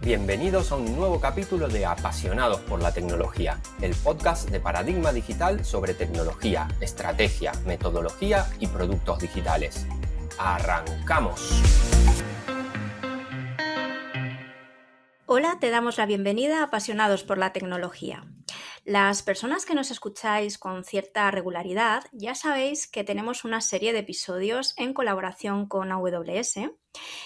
Bienvenidos a un nuevo capítulo de Apasionados por la Tecnología, el podcast de Paradigma Digital sobre tecnología, estrategia, metodología y productos digitales. ¡Arrancamos! Hola, te damos la bienvenida a Apasionados por la Tecnología. Las personas que nos escucháis con cierta regularidad ya sabéis que tenemos una serie de episodios en colaboración con AWS.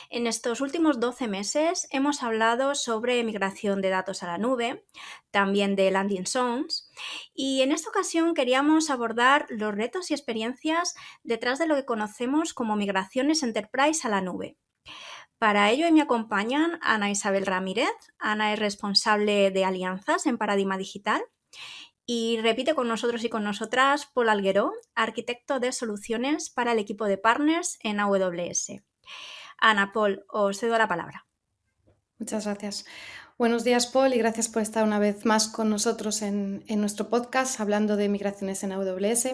En estos últimos 12 meses hemos hablado sobre migración de datos a la nube, también de landing zones, y en esta ocasión queríamos abordar los retos y experiencias detrás de lo que conocemos como migraciones enterprise a la nube. Para ello me acompañan Ana Isabel Ramírez. Ana es responsable de alianzas en Paradigma Digital. Y repite con nosotros y con nosotras Paul Algueró, arquitecto de soluciones para el equipo de partners en AWS. Ana, Paul, os cedo la palabra. Muchas gracias. Buenos días, Paul, y gracias por estar una vez más con nosotros en nuestro podcast hablando de migraciones en AWS.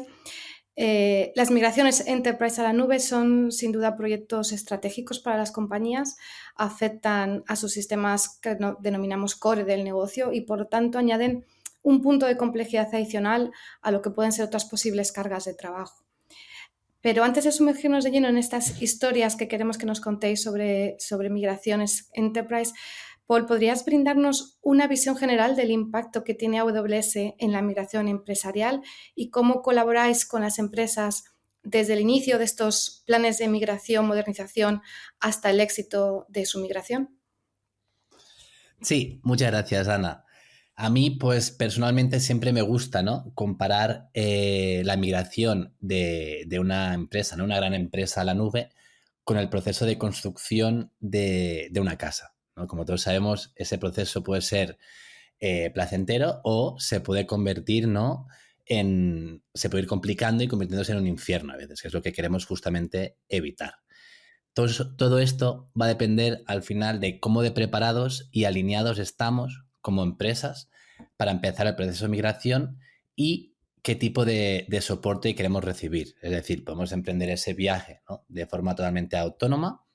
Las migraciones Enterprise a la nube son sin duda proyectos estratégicos para las compañías, afectan a sus sistemas que denominamos core del negocio y por lo tanto añaden un punto de complejidad adicional a lo que pueden ser otras posibles cargas de trabajo. Pero antes de sumergirnos de lleno en estas historias que queremos que nos contéis sobre migraciones Enterprise, Paul, ¿podrías brindarnos una visión general del impacto que tiene AWS en la migración empresarial y cómo colaboráis con las empresas desde el inicio de estos planes de migración, modernización, hasta el éxito de su migración? Sí, muchas gracias, Ana. A mí, pues personalmente siempre me gusta, ¿no?, comparar la migración de una empresa, ¿no?, una gran empresa a la nube, con el proceso de construcción de una casa, ¿no? Como todos sabemos, ese proceso puede ser placentero o se puede convertir, ¿no?, se puede ir complicando y convirtiéndose en un infierno a veces, que es lo que queremos justamente evitar. Todo esto va a depender al final de cómo de preparados y alineados estamos como empresas para empezar el proceso de migración y qué tipo de soporte queremos recibir. Es decir, podemos emprender ese viaje, ¿no?, de forma totalmente autónoma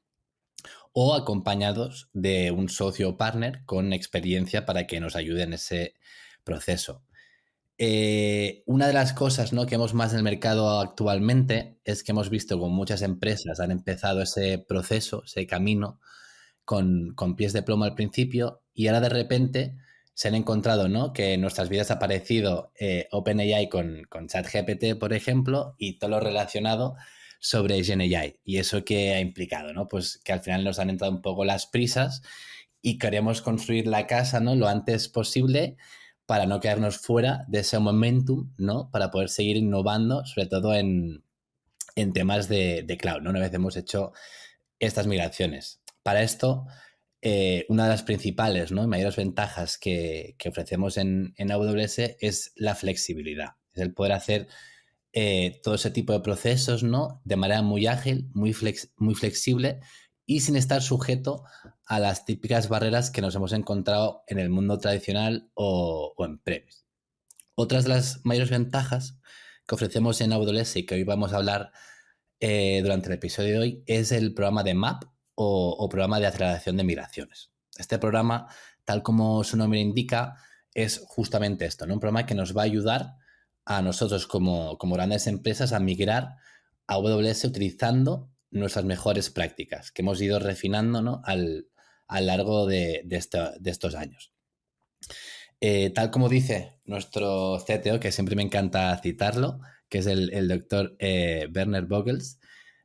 o acompañados de un socio o partner con experiencia para que nos ayude en ese proceso. Una de las cosas, ¿no?, que vemos más en el mercado actualmente es que hemos visto como muchas empresas han empezado ese proceso, ese camino, con pies de plomo al principio y ahora de repente se han encontrado, ¿no?, que en nuestras vidas ha aparecido OpenAI con ChatGPT, por ejemplo, y todo lo relacionado sobre GenAI. ¿Y eso qué ha implicado? ¿No? Pues que al final nos han entrado un poco las prisas y queremos construir la casa, ¿no?, lo antes posible para no quedarnos fuera de ese momentum, ¿no?, para poder seguir innovando, sobre todo en temas de cloud, ¿no?, una vez hemos hecho estas migraciones. Para esto, una de las principales, ¿no?, y mayores ventajas que ofrecemos en AWS es la flexibilidad. Es el poder hacer todo ese tipo de procesos, ¿no?, de manera muy ágil, muy flexible y sin estar sujeto a las típicas barreras que nos hemos encontrado en el mundo tradicional o en premise. Otras de las mayores ventajas que ofrecemos en AWS y que hoy vamos a hablar durante el episodio de hoy es el programa de MAP o programa de aceleración de migraciones. Este programa, tal como su nombre indica, es justamente esto, ¿no?, un programa que nos va a ayudar a nosotros como grandes empresas a migrar a AWS utilizando nuestras mejores prácticas que hemos ido refinando, ¿no?, a lo largo de estos años. Tal como dice nuestro CTO, que siempre me encanta citarlo, que es el doctor Werner Vogels,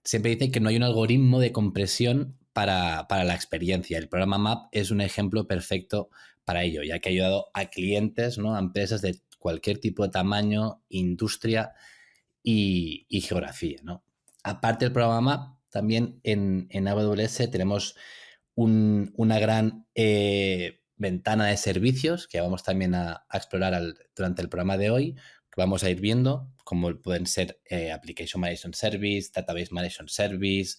siempre dice que no hay un algoritmo de compresión para la experiencia. El programa MAP es un ejemplo perfecto para ello, ya que ha ayudado a clientes, ¿no?, a empresas de cualquier tipo de tamaño, industria y geografía, ¿no? Aparte del programa MAP, también en AWS tenemos una gran ventana de servicios que vamos también a explorar durante el programa de hoy, que vamos a ir viendo, como pueden ser Application Management Service, Database Management Service,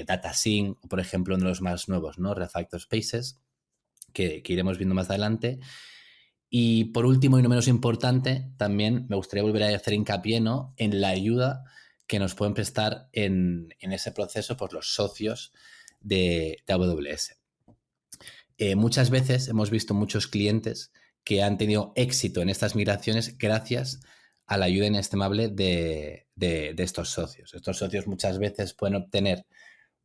Data Sync, o por ejemplo uno de los más nuevos, ¿no?, Refactor Spaces, que iremos viendo más adelante. Y por último y no menos importante, también me gustaría volver a hacer hincapié, ¿no?, en la ayuda que nos pueden prestar en ese proceso pues, los socios de AWS. muchas veces hemos visto muchos clientes que han tenido éxito en estas migraciones gracias a la ayuda inestimable de estos socios. Estos socios muchas veces pueden obtener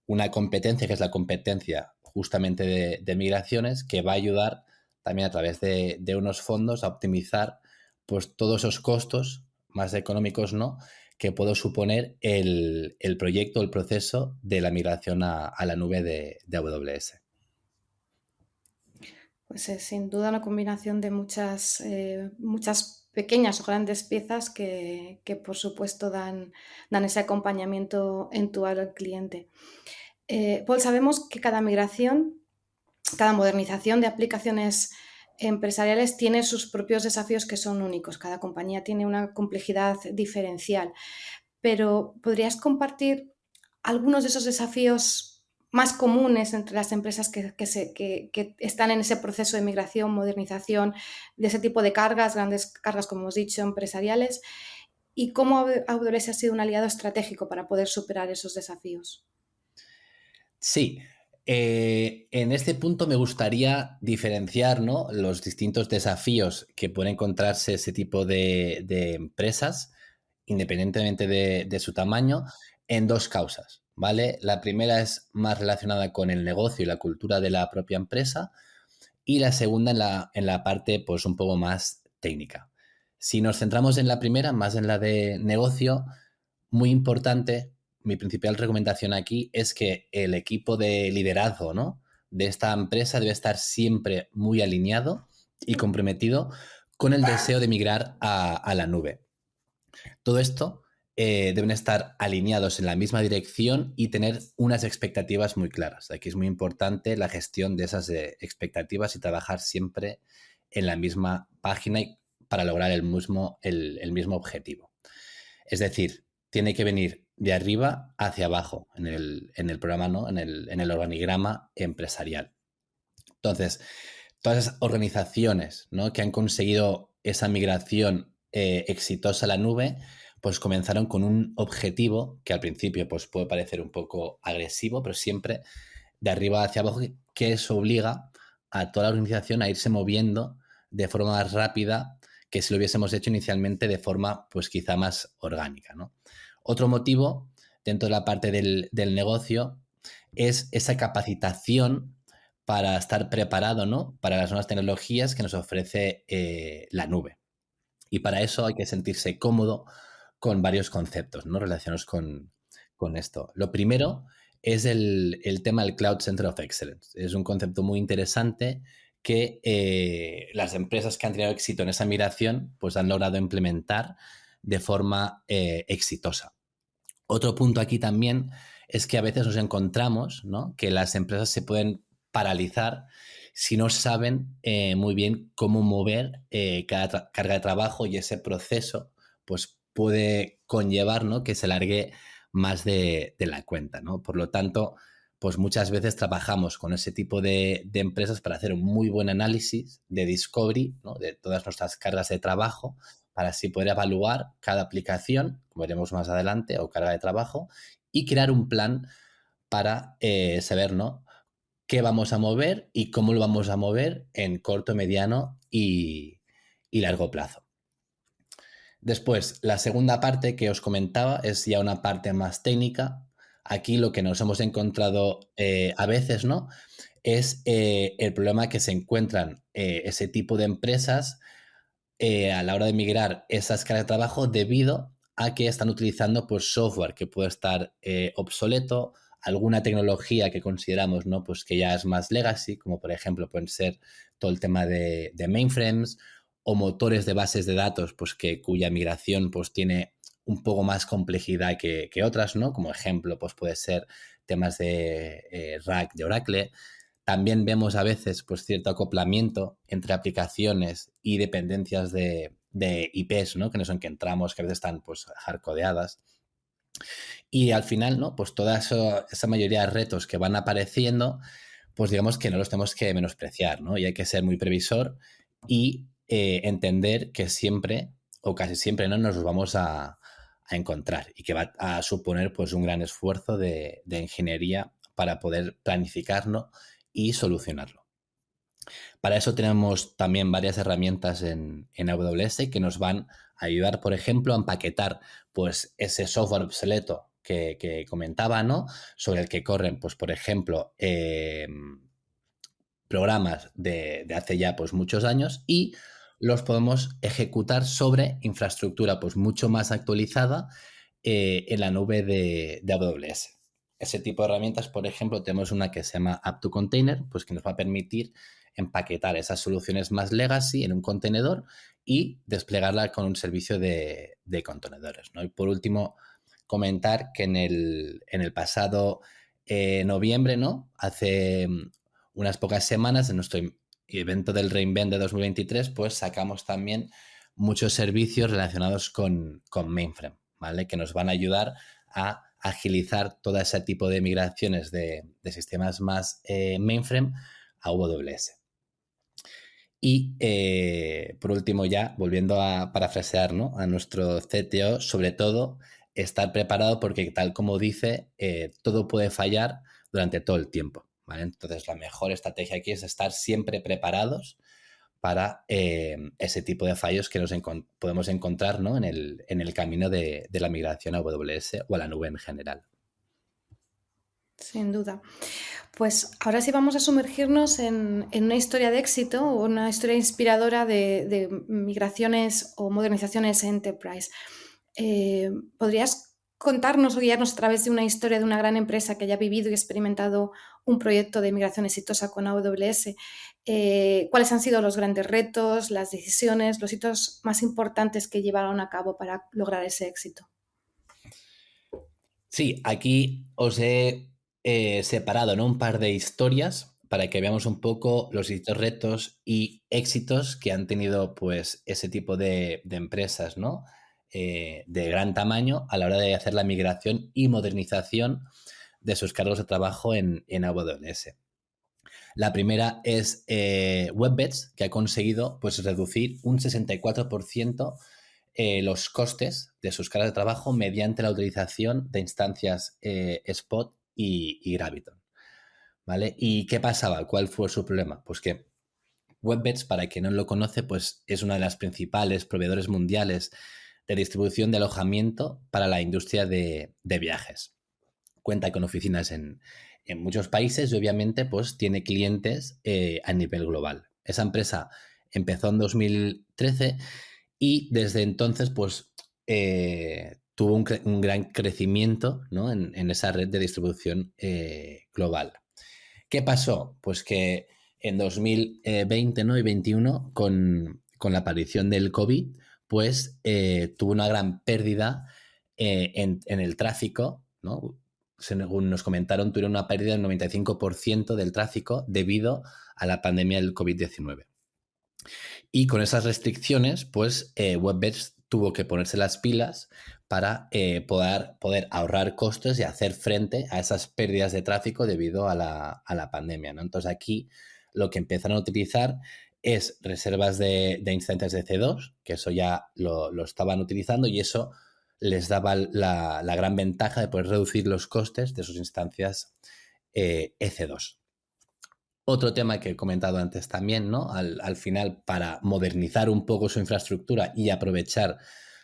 una competencia, que es la competencia justamente de migraciones, que va a ayudar también a través de unos fondos a optimizar pues, todos esos costos más económicos, ¿no?, que puede suponer el proyecto, el proceso de la migración a la nube de AWS. Pues es sin duda una combinación de muchas pequeñas o grandes piezas que por supuesto dan ese acompañamiento eventual al cliente. Paul, sabemos que cada migración, cada modernización de aplicaciones empresariales tiene sus propios desafíos que son únicos. Cada compañía tiene una complejidad diferencial. Pero ¿podrías compartir algunos de esos desafíos más comunes entre las empresas que están en ese proceso de migración, modernización, de ese tipo de cargas, grandes cargas, como hemos dicho, empresariales? ¿Y cómo AWS ha sido un aliado estratégico para poder superar esos desafíos? Sí, en este punto me gustaría diferenciar, ¿no?, los distintos desafíos que pueden encontrarse ese tipo de empresas, independientemente de su tamaño, en dos causas, ¿vale? La primera es más relacionada con el negocio y la cultura de la propia empresa, y la segunda en la parte pues un poco más técnica. Si nos centramos en la primera, más en la de negocio, muy importante, mi principal recomendación aquí es que el equipo de liderazgo, ¿no?, de esta empresa debe estar siempre muy alineado y comprometido con el deseo de migrar a la nube. Todo esto deben estar alineados en la misma dirección y tener unas expectativas muy claras. Aquí es muy importante la gestión de esas expectativas y trabajar siempre en la misma página para lograr el mismo objetivo. Es decir, tiene que venir de arriba hacia abajo en el programa, ¿no?, en el organigrama empresarial. Entonces, todas esas organizaciones, ¿no?, que han conseguido esa migración exitosa a la nube, pues comenzaron con un objetivo que al principio pues, puede parecer un poco agresivo, pero siempre de arriba hacia abajo, que eso obliga a toda la organización a irse moviendo de forma más rápida que si lo hubiésemos hecho inicialmente de forma pues quizá más orgánica, ¿no? Otro motivo dentro de la parte del negocio es esa capacitación para estar preparado, ¿no?, para las nuevas tecnologías que nos ofrece la nube. Y para eso hay que sentirse cómodo con varios conceptos, ¿no?, relacionados con esto. Lo primero es el tema del Cloud Center of Excellence. Es un concepto muy interesante que las empresas que han tenido éxito en esa migración pues han logrado implementar de forma exitosa. Otro punto aquí también es que a veces nos encontramos, ¿no?, que las empresas se pueden paralizar si no saben muy bien cómo mover cada carga de trabajo, y ese proceso pues puede conllevar, ¿no?, que se largue más de la cuenta, ¿no? Por lo tanto, pues muchas veces trabajamos con ese tipo de empresas para hacer un muy buen análisis de discovery, ¿no?, de todas nuestras cargas de trabajo, para así poder evaluar cada aplicación, como veremos más adelante, o carga de trabajo, y crear un plan para saber, ¿no?, qué vamos a mover y cómo lo vamos a mover en corto, mediano y largo plazo. Después, la segunda parte que os comentaba es ya una parte más técnica. Aquí lo que nos hemos encontrado a veces, ¿no?, es el problema que se encuentran ese tipo de empresas a la hora de migrar esas cargas de trabajo debido a que están utilizando pues, software que puede estar obsoleto, alguna tecnología que consideramos, ¿no?, pues que ya es más legacy, como por ejemplo pueden ser todo el tema de mainframes o motores de bases de datos pues cuya migración pues tiene un poco más complejidad que otras, ¿no? Como ejemplo pues puede ser temas de RAC de Oracle. También vemos a veces pues cierto acoplamiento entre aplicaciones y dependencias de IPs, ¿no?, que no son que entramos, que a veces están pues hardcodeadas. Y al final, ¿no?, pues toda esa mayoría de retos que van apareciendo, pues digamos que no los tenemos que menospreciar, ¿no? Y hay que ser muy previsor y entender que siempre, o casi siempre, ¿no?, nos los vamos a encontrar, y que va a suponer pues un gran esfuerzo de ingeniería para poder planificarlo y solucionarlo. Para eso tenemos también varias herramientas en AWS que nos van a ayudar, por ejemplo, a empaquetar pues, ese software obsoleto que comentaba, ¿no? Sobre el que corren, pues, por ejemplo, programas de hace ya pues, muchos años y los podemos ejecutar sobre infraestructura pues, mucho más actualizada en la nube de AWS. Ese tipo de herramientas, por ejemplo, tenemos una que se llama App2Container, pues que nos va a permitir empaquetar esas soluciones más legacy en un contenedor y desplegarla con un servicio de contenedores, ¿no? Y por último, comentar que en el pasado noviembre, ¿no? Hace unas pocas semanas, en nuestro evento del reInvent de 2023, pues sacamos también muchos servicios relacionados con mainframe, ¿vale? Que nos van a ayudar a agilizar todo ese tipo de migraciones de sistemas más mainframe a AWS. Y por último ya, volviendo a parafrasear, ¿no? A nuestro CTO, sobre todo, estar preparado porque tal como dice, todo puede fallar durante todo el tiempo, ¿vale? Entonces la mejor estrategia aquí es estar siempre preparados para ese tipo de fallos que podemos encontrar, ¿no? en el camino de la migración a AWS o a la nube en general. Sin duda. Pues ahora sí vamos a sumergirnos en una historia de éxito o una historia inspiradora de migraciones o modernizaciones Enterprise. ¿Podrías contarnos o guiarnos a través de una historia de una gran empresa que haya vivido y experimentado un proyecto de migración exitosa con AWS? ¿Cuáles han sido los grandes retos, las decisiones, los hitos más importantes que llevaron a cabo para lograr ese éxito? Sí, aquí os he separado, ¿no? Un par de historias para que veamos un poco los distintos retos y éxitos que han tenido pues, ese tipo de empresas, ¿no? De gran tamaño a la hora de hacer la migración y modernización de sus cargos de trabajo en AWS. La primera es WebBeds, que ha conseguido pues, reducir un 64% los costes de sus cargas de trabajo mediante la utilización de instancias Spot y Graviton, ¿vale? ¿Y qué pasaba? ¿Cuál fue su problema? Pues que WebBeds, para quien no lo conoce, pues es una de las principales proveedores mundiales de distribución de alojamiento para la industria de viajes. Cuenta con oficinas en muchos países y obviamente pues tiene clientes a nivel global. Esa empresa empezó en 2013 y desde entonces pues tuvo un gran crecimiento, ¿no? en esa red de distribución global. ¿Qué pasó? Pues que en 2020, ¿no? y 2021, con la aparición del COVID, pues tuvo una gran pérdida en el tráfico, ¿no? Según nos comentaron, tuvieron una pérdida del 95% del tráfico debido a la pandemia del COVID-19. Y con esas restricciones, pues WebBeds tuvo que ponerse las pilas para poder ahorrar costes y hacer frente a esas pérdidas de tráfico debido a la pandemia, ¿no? Entonces aquí lo que empezaron a utilizar es reservas de instancias de C2, que eso ya lo estaban utilizando y eso les daba la gran ventaja de poder reducir los costes de sus instancias EC2. Otro tema que he comentado antes también, ¿no? Al final, para modernizar un poco su infraestructura y aprovechar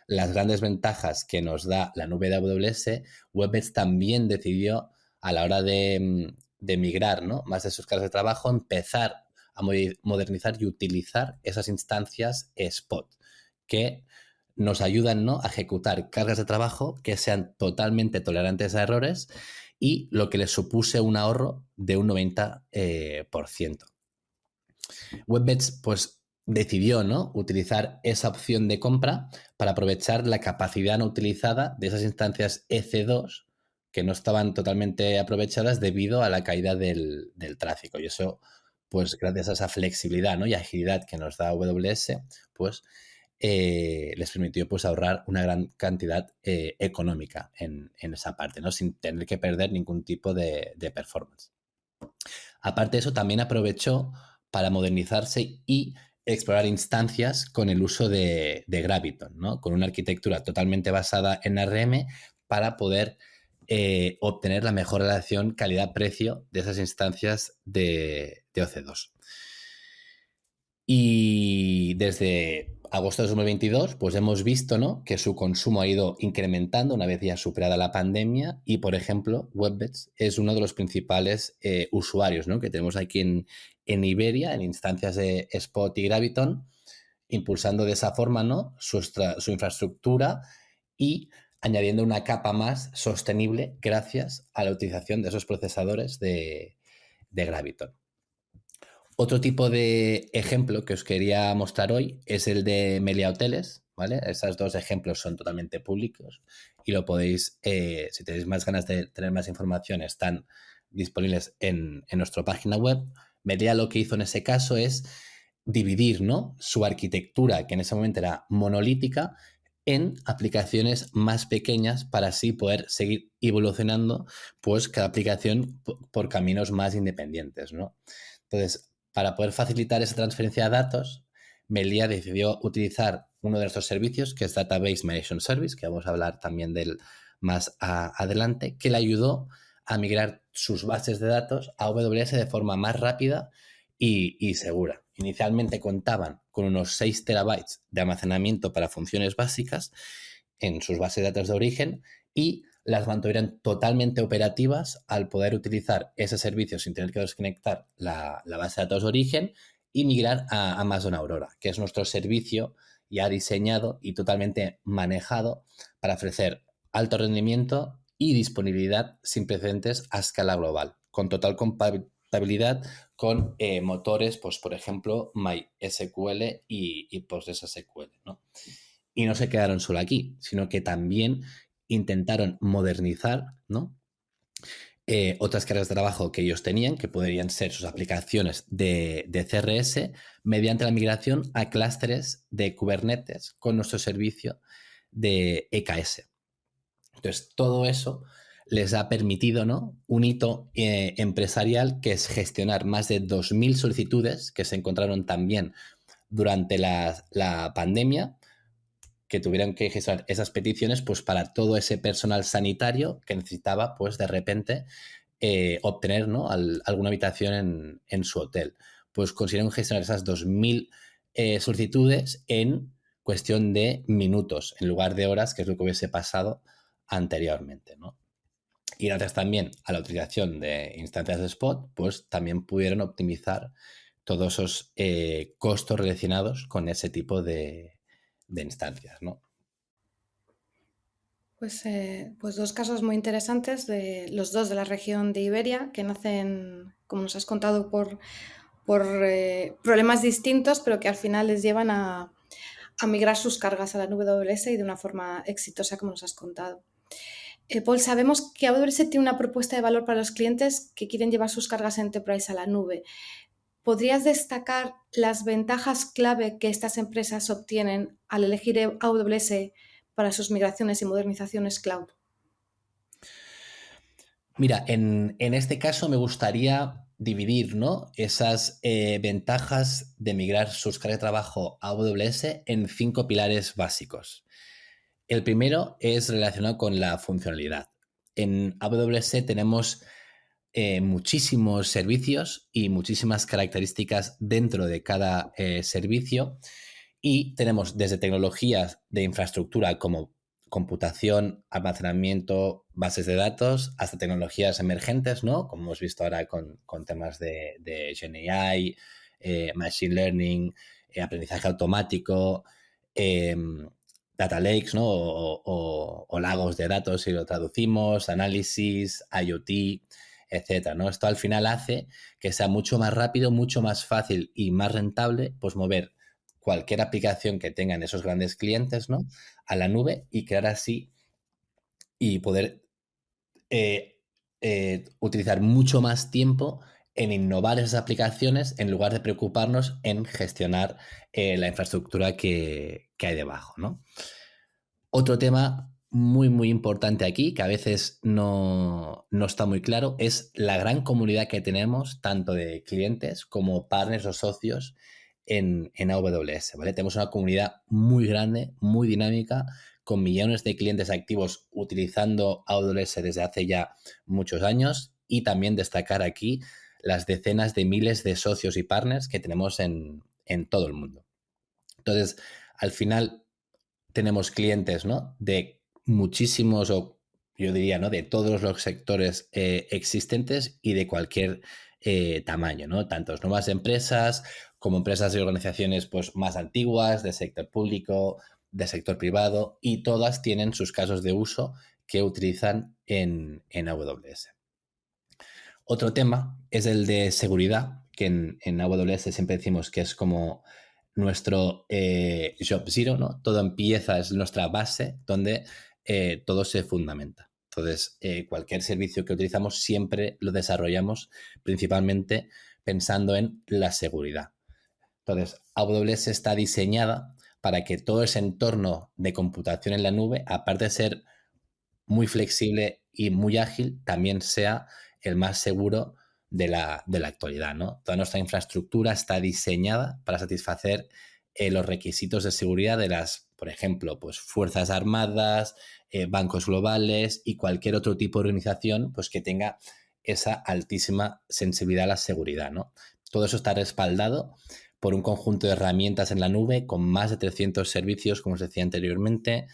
las grandes ventajas que nos da la nube de AWS, WebBeds también decidió, a la hora de migrar, ¿no? más de sus cargas de trabajo, empezar a modernizar y utilizar esas instancias Spot, que nos ayudan, ¿no? a ejecutar cargas de trabajo que sean totalmente tolerantes a errores y lo que les supuse un ahorro de un 90%. WebBeds pues decidió, ¿no? utilizar esa opción de compra para aprovechar la capacidad no utilizada de esas instancias EC2 que no estaban totalmente aprovechadas debido a la caída del tráfico. Y eso, pues gracias a esa flexibilidad, ¿no? y agilidad que nos da AWS, pues les permitió pues, ahorrar una gran cantidad económica en esa parte, ¿no? sin tener que perder ningún tipo de performance. Aparte de eso, también aprovechó para modernizarse y explorar instancias con el uso de Graviton, ¿no? con una arquitectura totalmente basada en ARM para poder obtener la mejor relación calidad-precio de esas instancias de OC2. Y desde agosto de 2022, pues hemos visto, ¿no?, que su consumo ha ido incrementando una vez ya superada la pandemia y, por ejemplo, WebBeds es uno de los principales usuarios, ¿no?, que tenemos aquí en Iberia, en instancias de Spot y Graviton, impulsando de esa forma, ¿no?, su infraestructura y añadiendo una capa más sostenible gracias a la utilización de esos procesadores de Graviton. Otro tipo de ejemplo que os quería mostrar hoy es el de Melia Hoteles, ¿vale? Estos dos ejemplos son totalmente públicos y lo podéis, si tenéis más ganas de tener más información, están disponibles en nuestra página web. Melia lo que hizo en ese caso es dividir, ¿no?, su arquitectura, que en ese momento era monolítica, en aplicaciones más pequeñas para así poder seguir evolucionando pues cada aplicación por caminos más independientes, ¿no? Entonces, para poder facilitar esa transferencia de datos, Melia decidió utilizar uno de nuestros servicios, que es Database Migration Service, que vamos a hablar también de él más adelante, que le ayudó a migrar sus bases de datos a AWS de forma más rápida y segura. Inicialmente contaban con unos 6 terabytes de almacenamiento para funciones básicas en sus bases de datos de origen y las mantuvieron totalmente operativas al poder utilizar ese servicio sin tener que desconectar la base de datos de origen y migrar a Amazon Aurora, que es nuestro servicio ya diseñado y totalmente manejado para ofrecer alto rendimiento y disponibilidad sin precedentes a escala global, con total compatibilidad con motores, pues por ejemplo, MySQL y PostgreSQL, ¿no? Y no se quedaron solo aquí, sino que también intentaron modernizar, ¿no?, otras cargas de trabajo que ellos tenían, que podrían ser sus aplicaciones de CRS, mediante la migración a clústeres de Kubernetes con nuestro servicio de EKS. Entonces, todo eso les ha permitido, ¿no?, un hito empresarial, que es gestionar más de 2.000 solicitudes que se encontraron también durante la pandemia, que tuvieran que gestionar esas peticiones pues para todo ese personal sanitario que necesitaba pues de repente obtener, ¿no?, alguna habitación en su hotel. Pues consiguieron gestionar esas 2.000 solicitudes en cuestión de minutos en lugar de horas, que es lo que hubiese pasado anteriormente, ¿no? Y gracias también a la utilización de instancias de Spot, pues también pudieron optimizar todos esos costos relacionados con ese tipo de instancias, ¿no? Pues dos casos muy interesantes, los dos de la región de Iberia, que nacen, como nos has contado, por problemas distintos, pero que al final les llevan a migrar sus cargas a la nube AWS y de una forma exitosa, como nos has contado. Paul, sabemos que AWS tiene una propuesta de valor para los clientes que quieren llevar sus cargas Enterprise a la nube. ¿Podrías destacar las ventajas clave que estas empresas obtienen al elegir AWS para sus migraciones y modernizaciones cloud? Mira, en este caso me gustaría dividir, ¿no?, esas ventajas de migrar sus cargas de trabajo a AWS en 5 pilares básicos. El primero es relacionado con la funcionalidad. En AWS tenemos muchísimos servicios y muchísimas características dentro de cada servicio, y tenemos desde tecnologías de infraestructura como computación, almacenamiento, bases de datos, hasta tecnologías emergentes, ¿no?, como hemos visto ahora con temas de GenAI, Machine Learning, aprendizaje automático, Data Lakes, ¿no?, o lagos de datos, si lo traducimos, análisis, IoT, etcétera, ¿no? Esto al final hace que sea mucho más rápido, mucho más fácil y más rentable pues mover cualquier aplicación que tengan esos grandes clientes, ¿no?, a la nube y crear así y poder utilizar mucho más tiempo en innovar esas aplicaciones en lugar de preocuparnos en gestionar la infraestructura que hay debajo, ¿no? Otro tema muy, muy importante aquí, que a veces no está muy claro, es la gran comunidad que tenemos, tanto de clientes como partners o socios en AWS, ¿vale? Tenemos una comunidad muy grande, muy dinámica, con millones de clientes activos utilizando AWS desde hace ya muchos años, y también destacar aquí las decenas de miles de socios y partners que tenemos en en todo el mundo. Entonces, al final tenemos clientes, ¿no?, de muchísimos, o yo diría, ¿no?, de todos los sectores existentes y de cualquier tamaño, ¿no? Tanto nuevas empresas como empresas y organizaciones pues, más antiguas, de sector público, de sector privado, y todas tienen sus casos de uso que utilizan en AWS. Otro tema es el de seguridad, que en AWS siempre decimos que es como nuestro Job Zero, ¿no? Todo empieza, es nuestra base donde todo se fundamenta. Entonces, cualquier servicio que utilizamos siempre lo desarrollamos principalmente pensando en la seguridad. Entonces, AWS está diseñada para que todo ese entorno de computación en la nube, aparte de ser muy flexible y muy ágil, también sea el más seguro de la actualidad, ¿no? Toda nuestra infraestructura está diseñada para satisfacer los requisitos de seguridad de las, por ejemplo, pues Fuerzas Armadas, bancos globales y cualquier otro tipo de organización pues, que tenga esa altísima sensibilidad a la seguridad, ¿no? Todo eso está respaldado por un conjunto de herramientas en la nube con más de 300 servicios, como os decía anteriormente,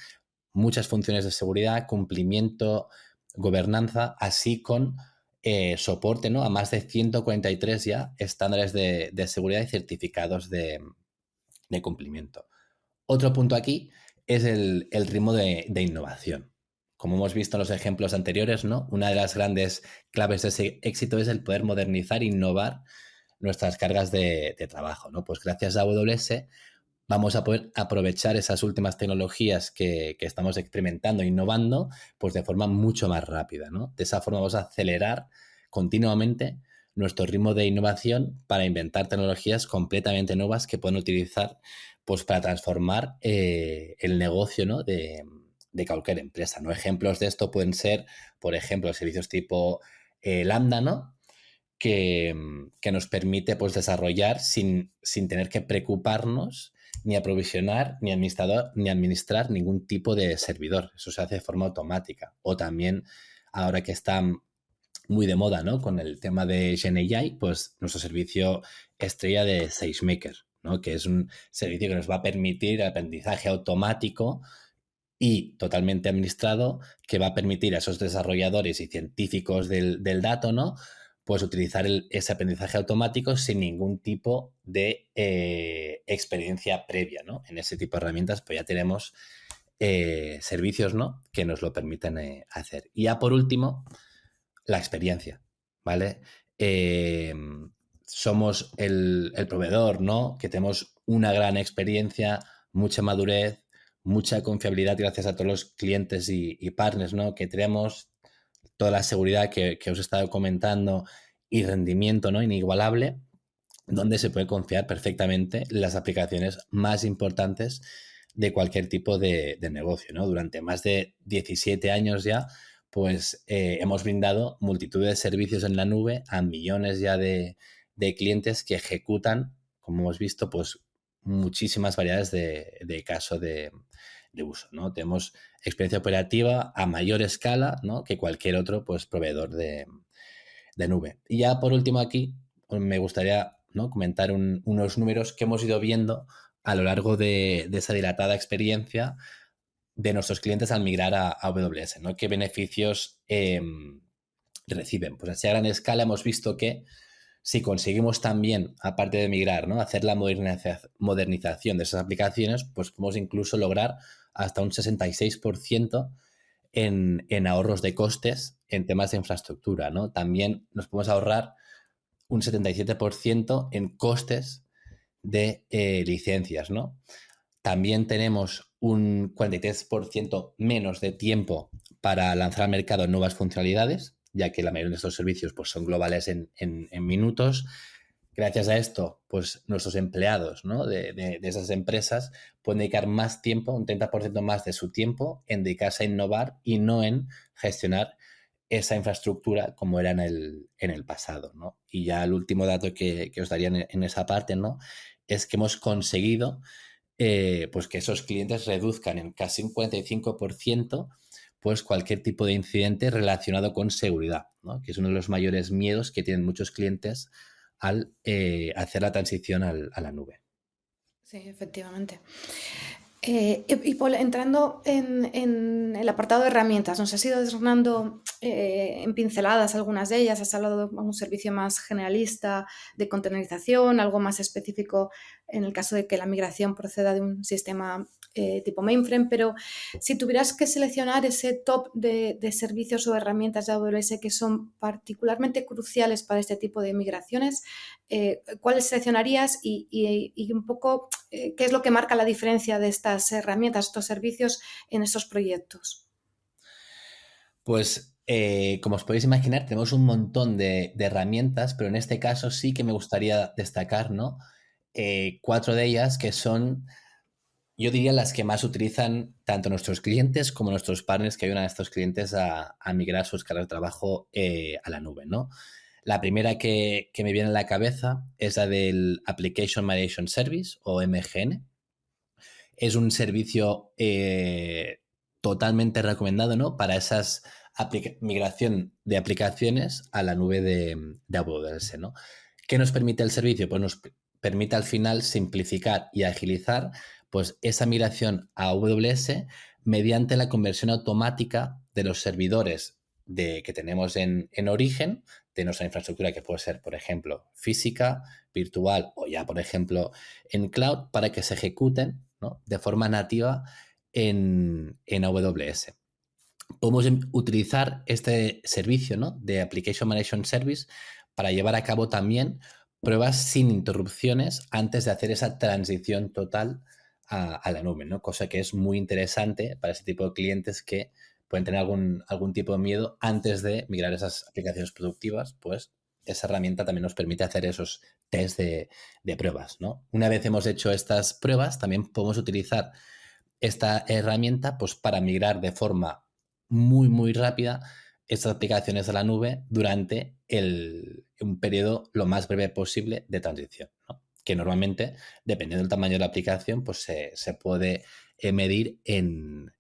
muchas funciones de seguridad, cumplimiento, gobernanza, así con soporte, ¿no?, a más de 143 ya estándares de seguridad y certificados de cumplimiento. Otro punto aquí es el ritmo de innovación. Como hemos visto en los ejemplos anteriores, ¿no?, una de las grandes claves de ese éxito es el poder modernizar e innovar nuestras cargas de trabajo, ¿no? Pues gracias a AWS vamos a poder aprovechar esas últimas tecnologías que estamos experimentando e innovando pues de forma mucho más rápida, ¿no? De esa forma vamos a acelerar continuamente nuestro ritmo de innovación para inventar tecnologías completamente nuevas que pueden utilizar pues, para transformar el negocio, ¿no?, de cualquier empresa, ¿no? Ejemplos de esto pueden ser, por ejemplo, servicios tipo Lambda, ¿no?, que nos permite pues, desarrollar sin tener que preocuparnos ni aprovisionar, ni administrar ningún tipo de servidor. Eso se hace de forma automática. O también, ahora que está muy de moda, ¿no?, con el tema de GenAI, pues nuestro servicio estrella de SageMaker, ¿no?, que es un servicio que nos va a permitir el aprendizaje automático y totalmente administrado, que va a permitir a esos desarrolladores y científicos del dato, ¿no?, pues utilizar ese aprendizaje automático sin ningún tipo de experiencia previa, ¿no? En ese tipo de herramientas pues ya tenemos servicios, ¿no?, que nos lo permiten hacer. Y ya por último, la experiencia, ¿vale? Somos el proveedor, ¿no?, que tenemos una gran experiencia, mucha madurez, mucha confiabilidad gracias a todos los clientes y partners, ¿no?, que tenemos, toda la seguridad que os he estado comentando y rendimiento, ¿no?, inigualable, donde se puede confiar perfectamente en las aplicaciones más importantes de cualquier tipo de negocio, ¿no? Durante más de 17 años ya, pues hemos brindado multitud de servicios en la nube a millones ya de clientes que ejecutan, como hemos visto, pues muchísimas variedades de caso de uso, ¿no? Tenemos experiencia operativa a mayor escala, ¿no?, que cualquier otro pues, proveedor de nube. Y ya por último aquí me gustaría, ¿no?, comentar unos números que hemos ido viendo a lo largo de esa dilatada experiencia de nuestros clientes al migrar a AWS, ¿no? ¿Qué beneficios reciben? Pues así a gran escala hemos visto que si conseguimos también, aparte de migrar, ¿no?, hacer la modernización de esas aplicaciones, pues podemos incluso lograr hasta un 66% en ahorros de costes en temas de infraestructura, ¿no? También nos podemos ahorrar un 77% en costes de licencias, ¿no? También tenemos un 43% menos de tiempo para lanzar al mercado nuevas funcionalidades, ya que la mayoría de estos servicios pues, son globales en minutos. Gracias a esto, pues nuestros empleados, ¿no?, de esas empresas pueden dedicar más tiempo, un 30% más de su tiempo, en dedicarse a innovar y no en gestionar esa infraestructura como era en el pasado, ¿no? Y ya el último dato que os daría en esa parte, ¿no?, es que hemos conseguido pues que esos clientes reduzcan en casi un 45% pues cualquier tipo de incidente relacionado con seguridad, ¿no?, que es uno de los mayores miedos que tienen muchos clientes al hacer la transición a la nube. Sí, efectivamente. Y Paul, entrando en el apartado de herramientas, nos has ido desgranando en pinceladas algunas de ellas, has hablado de un servicio más generalista de containerización, algo más específico en el caso de que la migración proceda de un sistema tipo mainframe, pero si tuvieras que seleccionar ese top de servicios o herramientas de AWS que son particularmente cruciales para este tipo de migraciones, ¿cuáles seleccionarías y un poco qué es lo que marca la diferencia de estas herramientas, estos servicios en estos proyectos? Pues, como os podéis imaginar, tenemos un montón de herramientas, pero en este caso sí que me gustaría destacar, ¿no? 4 de ellas que son, yo diría, las que más utilizan tanto nuestros clientes como nuestros partners que ayudan a estos clientes a migrar sus cargas de trabajo a la nube, ¿no? La primera que me viene a la cabeza es la del Application Migration Service, o MGN. Es un servicio totalmente recomendado, ¿no? Para esas migración de aplicaciones a la nube de AWS, ¿no? ¿Qué nos permite el servicio? Pues nos permite al final simplificar y agilizar pues esa migración a AWS mediante la conversión automática de los servidores que tenemos en origen de nuestra infraestructura, que puede ser, por ejemplo, física, virtual o ya, por ejemplo, en cloud, para que se ejecuten, ¿no?, de forma nativa en AWS. Podemos utilizar este servicio, ¿no?, de Application Migration Service para llevar a cabo también pruebas sin interrupciones antes de hacer esa transición total a la nube, ¿no? Cosa que es muy interesante para ese tipo de clientes que pueden tener algún tipo de miedo antes de migrar esas aplicaciones productivas. Pues esa herramienta también nos permite hacer esos test de pruebas, ¿no? Una vez hemos hecho estas pruebas, también podemos utilizar esta herramienta pues para migrar de forma muy, muy rápida estas aplicaciones a la nube durante un periodo lo más breve posible de transición, ¿no? Que normalmente, dependiendo del tamaño de la aplicación, pues se puede medir en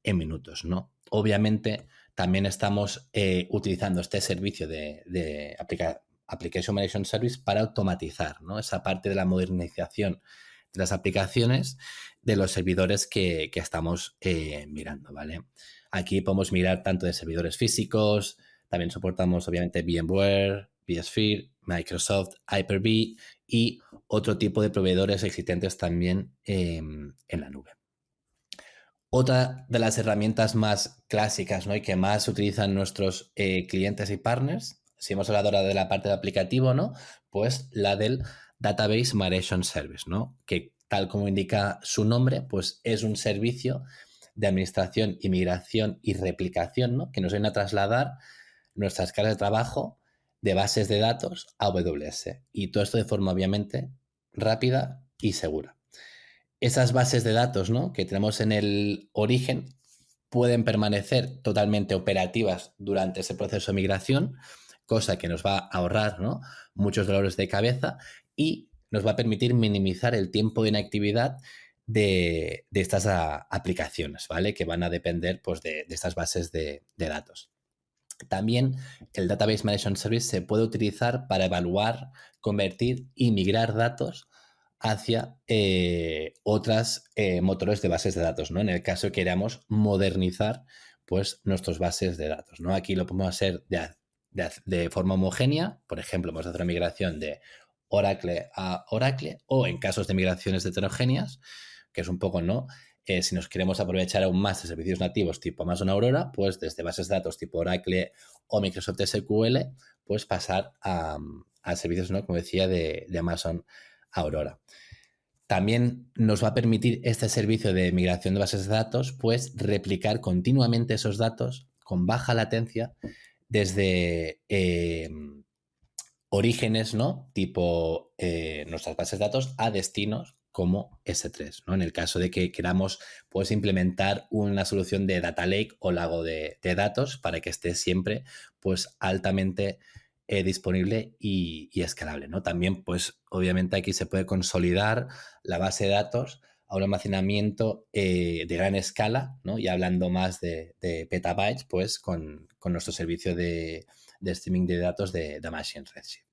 minutos, ¿no? Obviamente, también estamos utilizando este servicio de Application Migration Service para automatizar, ¿no?, esa parte de la modernización de las aplicaciones de los servidores que estamos mirando, ¿vale? Aquí podemos mirar tanto de servidores físicos, también soportamos obviamente VMware, vSphere, Microsoft, Hyper-V y otro tipo de proveedores existentes también en la nube. Otra de las herramientas más clásicas, ¿no?, y que más utilizan nuestros clientes y partners, si hemos hablado ahora de la parte del aplicativo, ¿no?, pues la del Database Migration Service, ¿no?, que tal como indica su nombre, pues es un servicio de administración y migración y replicación, ¿no?, que nos viene a trasladar nuestras cargas de trabajo de bases de datos a AWS. Y todo esto de forma obviamente rápida y segura. Esas bases de datos, ¿no?, que tenemos en el origen pueden permanecer totalmente operativas durante ese proceso de migración, cosa que nos va a ahorrar, ¿no?, muchos dolores de cabeza y nos va a permitir minimizar el tiempo de inactividad de estas aplicaciones, ¿vale?, que van a depender pues, de estas bases de datos. También el Database Management Service se puede utilizar para evaluar, convertir y migrar datos hacia otras motores de bases de datos, ¿no?, en el caso que queramos modernizar pues, nuestras bases de datos, ¿no? Aquí lo podemos hacer de forma homogénea. Por ejemplo, vamos a hacer una migración de Oracle a Oracle, o en casos de migraciones heterogéneas, que es un poco, ¿no?, si nos queremos aprovechar aún más de servicios nativos tipo Amazon Aurora, pues desde bases de datos tipo Oracle o Microsoft SQL, pues pasar a servicios, ¿no?, como decía, de Amazon Aurora. También nos va a permitir este servicio de migración de bases de datos, pues replicar continuamente esos datos con baja latencia desde orígenes, ¿no?, tipo nuestras bases de datos a destinos como S3, ¿no? En el caso de que queramos pues, implementar una solución de data lake o lago de datos para que esté siempre pues, altamente disponible y escalable, ¿no? También, pues, obviamente aquí se puede consolidar la base de datos a un almacenamiento de gran escala, ¿no?, y hablando más de petabytes, pues con nuestro servicio de streaming de datos de Machine Redshift.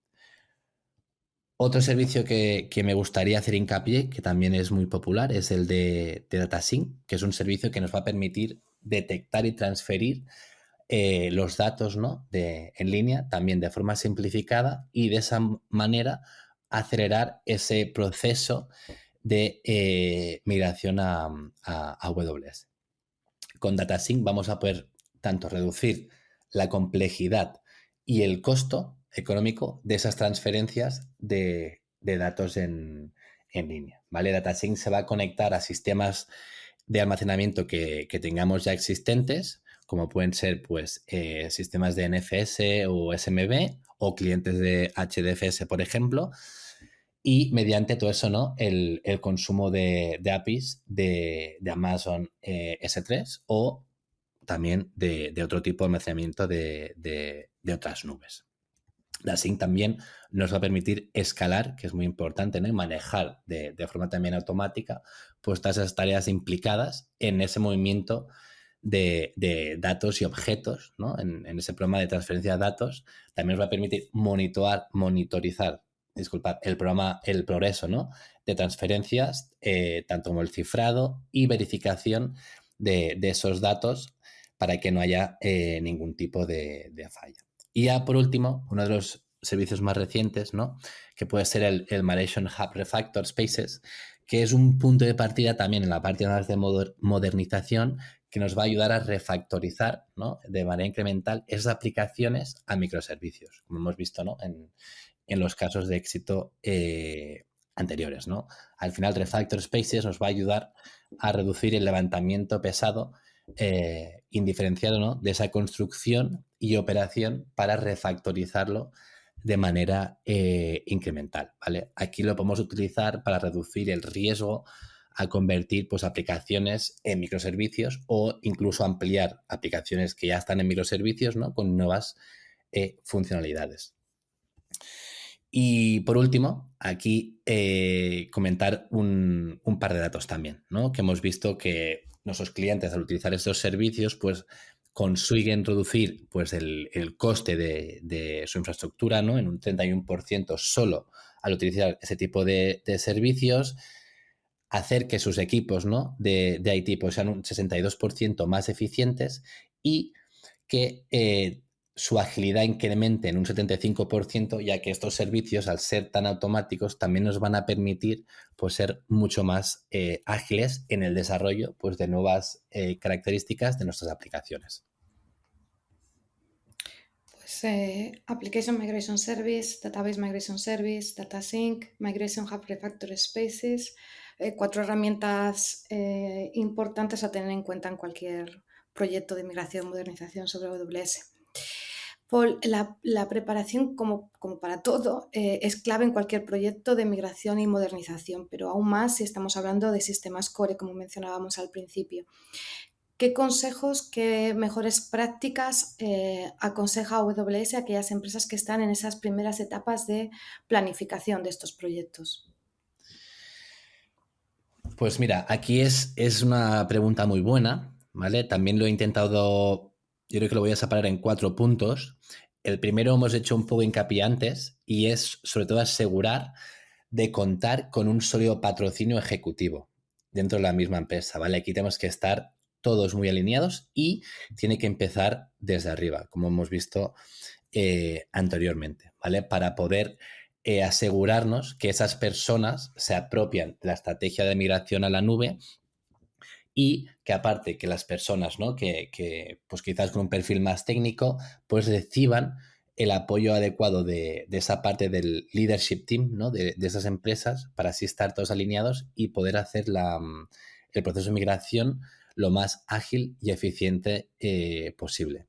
Otro servicio que me gustaría hacer hincapié, que también es muy popular, es el de DataSync, que es un servicio que nos va a permitir detectar y transferir los datos, ¿no? en línea, también de forma simplificada, y de esa manera acelerar ese proceso de migración a AWS. Con DataSync vamos a poder tanto reducir la complejidad y el costo económico de esas transferencias de datos en línea, ¿vale? DataSync se va a conectar a sistemas de almacenamiento que tengamos ya existentes, como pueden ser pues, sistemas de NFS o SMB o clientes de HDFS, por ejemplo, y mediante todo eso, ¿no? El consumo de APIs de Amazon S3 o también de otro tipo de almacenamiento de otras nubes. DataSync también nos va a permitir escalar, que es muy importante, ¿no? Y manejar de forma también automática pues todas esas tareas implicadas en ese movimiento de datos y objetos, ¿no? En ese programa de transferencia de datos. También nos va a permitir monitorizar el progreso, ¿no? De transferencias, tanto como el cifrado y verificación de esos datos para que no haya ningún tipo de falla. Y ya por último, uno de los servicios más recientes, ¿no? Que puede ser el Migration Hub Refactor Spaces, que es un punto de partida también en la parte más de modernización, que nos va a ayudar a refactorizar, ¿no? De manera incremental esas aplicaciones a microservicios, como hemos visto, ¿no? En los casos de éxito anteriores, ¿no? Al final, Refactor Spaces nos va a ayudar a reducir el levantamiento pesado indiferenciado, ¿no? De esa construcción y operación para refactorizarlo de manera incremental, ¿vale? Aquí lo podemos utilizar para reducir el riesgo a convertir pues, aplicaciones en microservicios o incluso ampliar aplicaciones que ya están en microservicios, ¿no? Con nuevas funcionalidades. Y por último, aquí comentar un par de datos también, ¿no? Que hemos visto que nuestros clientes al utilizar estos servicios pues consiguen reducir pues, el coste de su infraestructura, ¿no? En un 31% solo al utilizar ese tipo de servicios, hacer que sus equipos, ¿no? de IT pues, sean un 62% más eficientes y que su agilidad incremente en un 75%, ya que estos servicios, al ser tan automáticos, también nos van a permitir pues, ser mucho más ágiles en el desarrollo pues, de nuevas características de nuestras aplicaciones. Pues Application Migration Service, Database Migration Service, DataSync, Migration Hub Refactor Spaces, 4 herramientas importantes a tener en cuenta en cualquier proyecto de migración, modernización sobre AWS. Paul, la preparación, como para todo, es clave en cualquier proyecto de migración y modernización, pero aún más si estamos hablando de sistemas core, como mencionábamos al principio. ¿Qué consejos, qué mejores prácticas aconseja AWS a aquellas empresas que están en esas primeras etapas de planificación de estos proyectos? Pues mira, aquí es una pregunta muy buena, ¿vale? También lo he intentado, yo creo que lo voy a separar en 4 puntos. El primero hemos hecho un poco hincapié antes y es sobre todo asegurar de contar con un sólido patrocinio ejecutivo dentro de la misma empresa, ¿vale? Aquí tenemos que estar todos muy alineados y tiene que empezar desde arriba, como hemos visto anteriormente, ¿vale? Para poder asegurarnos que esas personas se apropian de la estrategia de migración a la nube y que aparte que las personas, ¿no? que pues quizás con un perfil más técnico, pues reciban el apoyo adecuado de esa parte del leadership team, ¿no? de esas empresas para así estar todos alineados y poder hacer el proceso de migración lo más ágil y eficiente posible.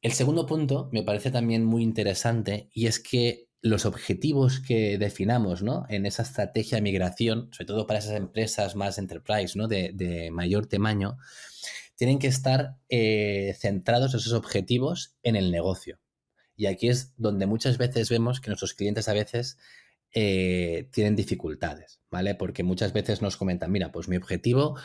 El segundo punto me parece también muy interesante y es que los objetivos que definamos, ¿no? En esa estrategia de migración, sobre todo para esas empresas más enterprise, ¿no? de mayor tamaño, tienen que estar centrados esos objetivos en el negocio. Y aquí es donde muchas veces vemos que nuestros clientes a veces tienen dificultades, ¿vale? Porque muchas veces nos comentan, mira, pues mi objetivo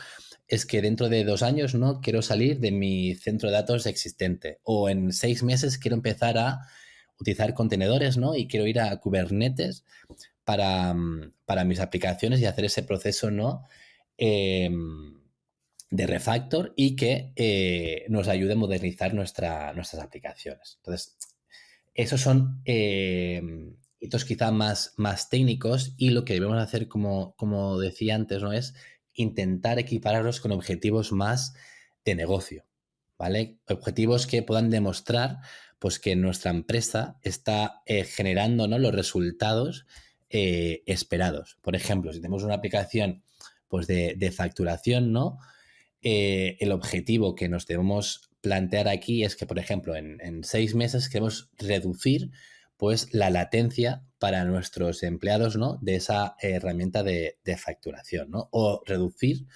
es que dentro de 2 años, ¿no? Quiero salir de mi centro de datos existente o en 6 meses quiero empezar a utilizar contenedores, ¿no? Y quiero ir a Kubernetes para mis aplicaciones y hacer ese proceso, ¿no? De refactor y que nos ayude a modernizar nuestras aplicaciones. Entonces, esos son hitos quizá más técnicos, y lo que debemos hacer, como decía antes, ¿no? Es intentar equipararlos con objetivos más de negocio, ¿vale? Objetivos que puedan demostrar pues, que nuestra empresa está generando, ¿no? Los resultados esperados. Por ejemplo, si tenemos una aplicación pues, de facturación, ¿no? El objetivo que nos debemos plantear aquí es que, por ejemplo, en 6 meses queremos reducir pues, la latencia para nuestros empleados, ¿no? De esa herramienta de facturación, ¿no? O reducir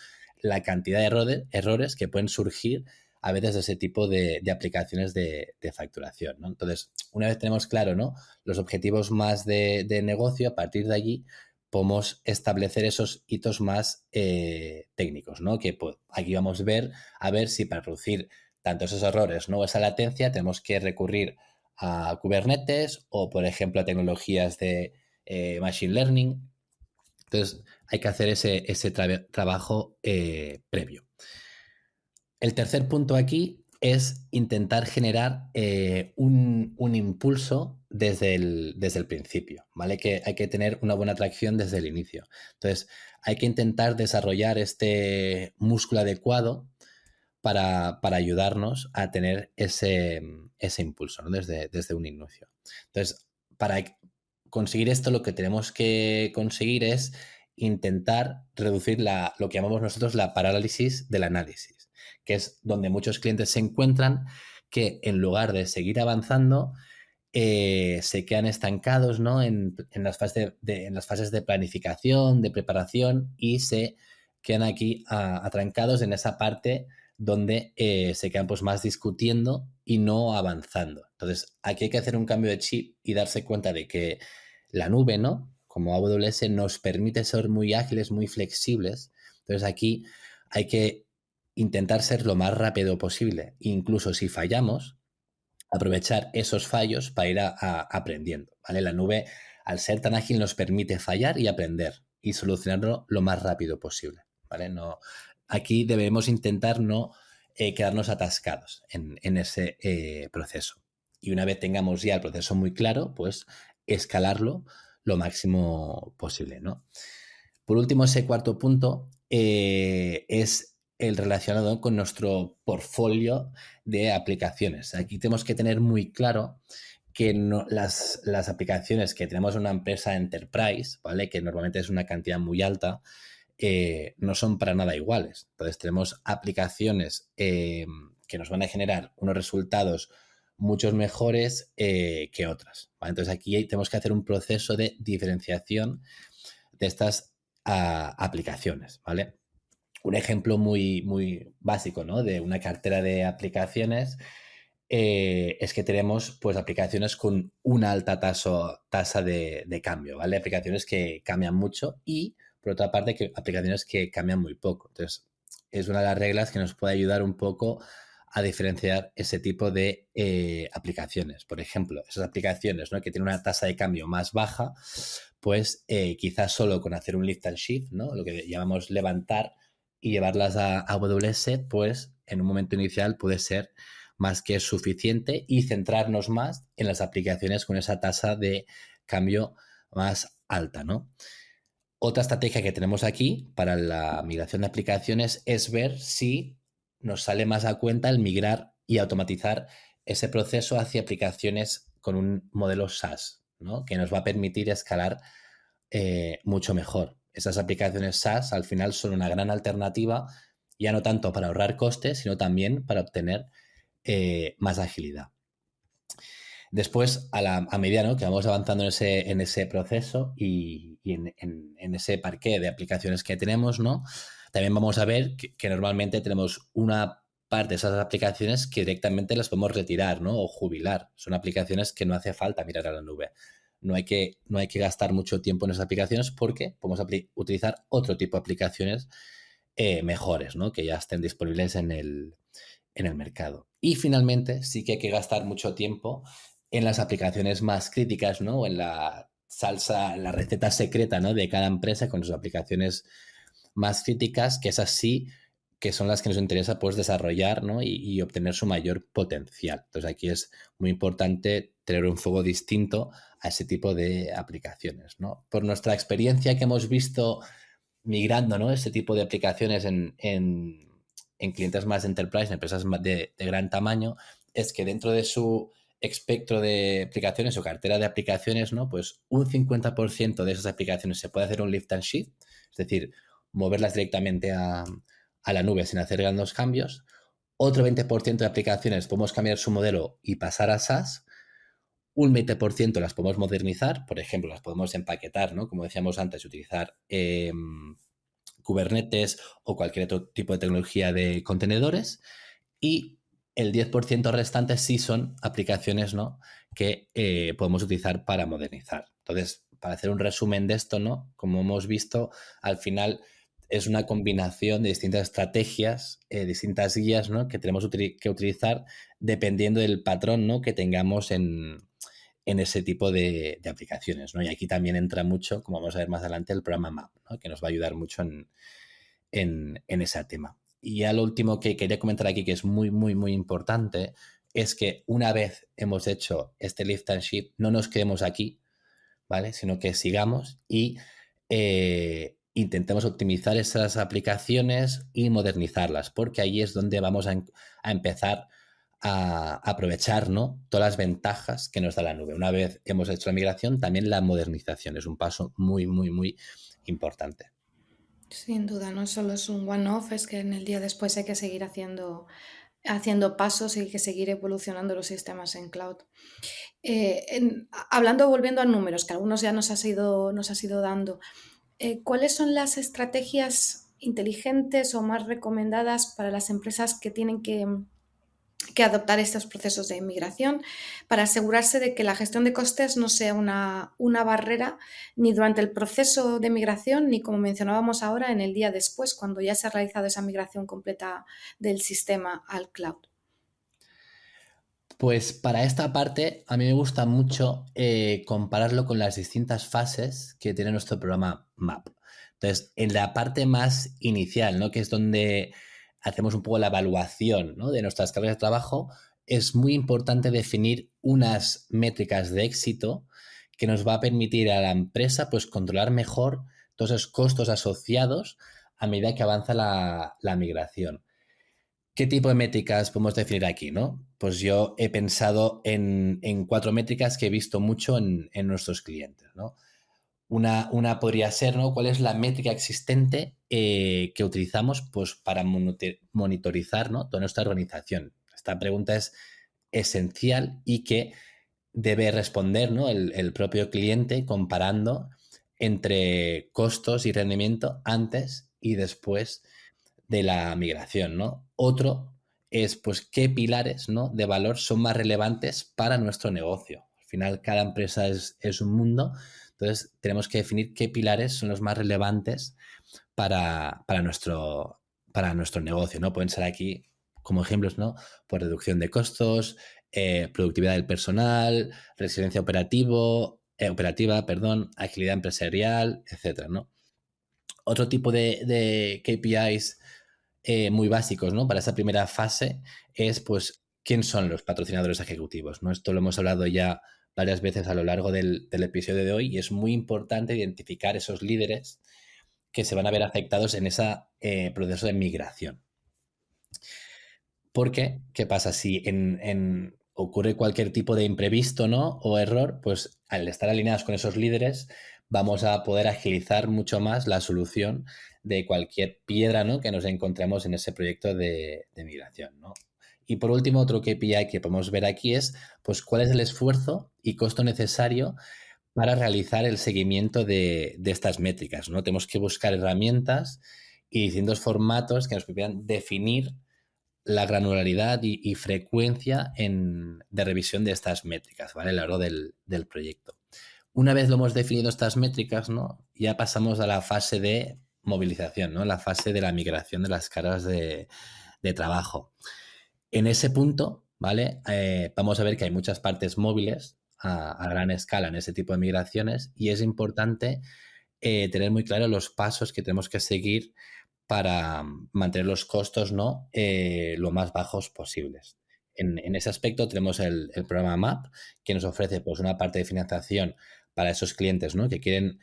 la cantidad de errores que pueden surgir a veces de ese tipo de aplicaciones de facturación, ¿no? Entonces, una vez tenemos claro, ¿no? Los objetivos más de negocio, a partir de allí podemos establecer esos hitos más técnicos, ¿no? Que pues, aquí vamos a ver si para reducir tanto esos errores, ¿no? Esa latencia, tenemos que recurrir a Kubernetes o, por ejemplo, a tecnologías de Machine Learning. Entonces, hay que hacer ese trabajo previo. El tercer punto aquí es intentar generar un impulso desde el principio, ¿vale? Que hay que tener una buena atracción desde el inicio. Entonces, hay que intentar desarrollar este músculo adecuado para ayudarnos a tener ese impulso, ¿no? Desde un inicio. Entonces, para conseguir esto, lo que tenemos que conseguir es intentar reducir lo que llamamos nosotros la parálisis del análisis, que es donde muchos clientes se encuentran, que en lugar de seguir avanzando, se quedan estancados, ¿no? en las fases de planificación, de preparación, y se quedan aquí atrancados en esa parte donde se quedan pues, más discutiendo y no avanzando. Entonces, aquí hay que hacer un cambio de chip y darse cuenta de que la nube, ¿no? Como AWS, nos permite ser muy ágiles, muy flexibles. Entonces, aquí hay que intentar ser lo más rápido posible. Incluso si fallamos, aprovechar esos fallos para ir aprendiendo, ¿vale? La nube, al ser tan ágil, nos permite fallar y aprender y solucionarlo lo más rápido posible, ¿vale? Aquí debemos intentar no quedarnos atascados en ese proceso. Y una vez tengamos ya el proceso muy claro, pues escalarlo lo máximo posible, ¿no? Por último, ese cuarto punto es el relacionado con nuestro portfolio de aplicaciones. Aquí tenemos que tener muy claro que las aplicaciones que tenemos en una empresa enterprise, ¿vale? Que normalmente es una cantidad muy alta, no son para nada iguales. Entonces tenemos aplicaciones que nos van a generar unos resultados muchos mejores que otras, ¿vale? Entonces aquí tenemos que hacer un proceso de diferenciación de estas aplicaciones, ¿vale? Un ejemplo muy, muy básico, ¿no? De una cartera de aplicaciones es que tenemos pues, aplicaciones con una alta tasa de cambio, ¿vale? Aplicaciones que cambian mucho y, por otra parte, aplicaciones que cambian muy poco. Entonces, es una de las reglas que nos puede ayudar un poco a diferenciar ese tipo de aplicaciones. Por ejemplo, esas aplicaciones, ¿no? Que tienen una tasa de cambio más baja, pues quizás solo con hacer un lift and shift, ¿no? Lo que llamamos levantar y llevarlas a AWS, pues en un momento inicial puede ser más que suficiente, y centrarnos más en las aplicaciones con esa tasa de cambio más alta, ¿no? Otra estrategia que tenemos aquí para la migración de aplicaciones es ver si nos sale más a cuenta el migrar y automatizar ese proceso hacia aplicaciones con un modelo SaaS, ¿no? Que nos va a permitir escalar mucho mejor. Esas aplicaciones SaaS al final son una gran alternativa, ya no tanto para ahorrar costes, sino también para obtener más agilidad. Después, a medida, ¿no? Que vamos avanzando en ese proceso y en ese parqué de aplicaciones que tenemos, ¿no? También vamos a ver que normalmente tenemos una parte de esas aplicaciones que directamente las podemos retirar, ¿no? O jubilar. Son aplicaciones que no hace falta mirar a la nube. No hay que gastar mucho tiempo en esas aplicaciones porque podemos utilizar otro tipo de aplicaciones mejores, ¿no? Que ya estén disponibles en el mercado. Y finalmente, sí que hay que gastar mucho tiempo en las aplicaciones más críticas, ¿no? O en la salsa, la receta secreta, ¿no? De cada empresa con sus aplicaciones más críticas, que es así, que son las que nos interesa pues desarrollar, ¿no? Y obtener su mayor potencial. Entonces aquí es muy importante tener un fuego distinto a ese tipo de aplicaciones, ¿no? Por nuestra experiencia que hemos visto migrando, ¿no? Ese tipo de aplicaciones en clientes más de enterprise, en empresas de gran tamaño, es que dentro de su espectro de aplicaciones o cartera de aplicaciones, ¿no? Pues un 50% de esas aplicaciones se puede hacer un lift and shift, es decir, moverlas directamente a la nube sin hacer grandes cambios. Otro 20% de aplicaciones podemos cambiar su modelo y pasar a SaaS. Un 20% las podemos modernizar, por ejemplo, las podemos empaquetar, ¿no? Como decíamos antes, utilizar Kubernetes o cualquier otro tipo de tecnología de contenedores. Y el 10% restante sí son aplicaciones, ¿no? Que podemos utilizar para modernizar. Entonces, para hacer un resumen de esto, ¿no? Como hemos visto, al final es una combinación de distintas estrategias, distintas guías, ¿no? Que tenemos que utilizar dependiendo del patrón, ¿no? Que tengamos en ese tipo de aplicaciones, ¿no? Y aquí también entra mucho, como vamos a ver más adelante, el programa MAP, ¿no? Que nos va a ayudar mucho en ese tema. Y ya lo último que quería comentar aquí, que es muy, muy, muy importante, es que una vez hemos hecho este lift and shift, no nos quedemos aquí, ¿vale? Sino que sigamos y intentemos optimizar esas aplicaciones y modernizarlas, porque ahí es donde vamos a empezar a aprovechar, ¿no? Todas las ventajas que nos da la nube. Una vez hemos hecho la migración, también la modernización es un paso muy, muy, muy importante. Sin duda, no solo es un one-off, es que en el día después hay que seguir haciendo pasos y hay que seguir evolucionando los sistemas en cloud. Hablando, volviendo a números, que algunos ya nos has ido dando, ¿cuáles son las estrategias inteligentes o más recomendadas para las empresas que tienen que adoptar estos procesos de inmigración para asegurarse de que la gestión de costes no sea una barrera ni durante el proceso de migración ni, como mencionábamos ahora, en el día después, cuando ya se ha realizado esa migración completa del sistema al cloud? Pues para esta parte a mí me gusta mucho compararlo con las distintas fases que tiene nuestro programa MAP. Entonces, en la parte más inicial, ¿no? Que es donde hacemos un poco la evaluación, ¿no? De nuestras cargas de trabajo, es muy importante definir unas métricas de éxito que nos va a permitir a la empresa pues, controlar mejor todos esos costos asociados a medida que avanza la migración. ¿Qué tipo de métricas podemos definir aquí, no? Pues yo he pensado en 4 métricas que he visto mucho en nuestros clientes, ¿no? Una podría ser, ¿no? ¿Cuál es la métrica existente que utilizamos pues, para monitorizar, ¿no? Toda nuestra organización? Esta pregunta es esencial y que debe responder, ¿no? el propio cliente comparando entre costos y rendimiento antes y después de la migración, ¿no? Otro es, pues, qué pilares, ¿no? de valor son más relevantes para nuestro negocio. Al final, cada empresa es un mundo, entonces tenemos que definir qué pilares son los más relevantes para nuestro negocio, ¿no? Pueden ser aquí, como ejemplos, ¿no? Pues reducción de costos, productividad del personal, resiliencia operativa, agilidad empresarial, etcétera, ¿no? Otro tipo de KPIs muy básicos, ¿no? Para esa primera fase es, pues, quién son los patrocinadores ejecutivos, ¿no? Esto lo hemos hablado ya varias veces a lo largo del episodio de hoy y es muy importante identificar esos líderes que se van a ver afectados en ese proceso de migración. Porque, ¿qué pasa? Si ocurre cualquier tipo de imprevisto, ¿no? O error, pues al estar alineados con esos líderes vamos a poder agilizar mucho más la solución de cualquier piedra, ¿no? Que nos encontremos en ese proyecto de migración, ¿no? Y por último, otro KPI que podemos ver aquí es, pues, cuál es el esfuerzo y costo necesario para realizar el seguimiento de estas métricas, ¿no? Tenemos que buscar herramientas y distintos formatos que nos permitan definir la granularidad y frecuencia de revisión de estas métricas, ¿vale? A lo largo del proyecto. Una vez lo hemos definido estas métricas, ¿no? Ya pasamos a la fase de movilización, ¿no? La fase de la migración de las cargas de trabajo. En ese punto ¿vale? Vamos a ver que hay muchas partes móviles a gran escala en ese tipo de migraciones y es importante tener muy claro los pasos que tenemos que seguir para mantener los costos, ¿no? Lo más bajos posibles. En ese aspecto tenemos el programa MAP, que nos ofrece pues, una parte de financiación para esos clientes, ¿no? Que quieren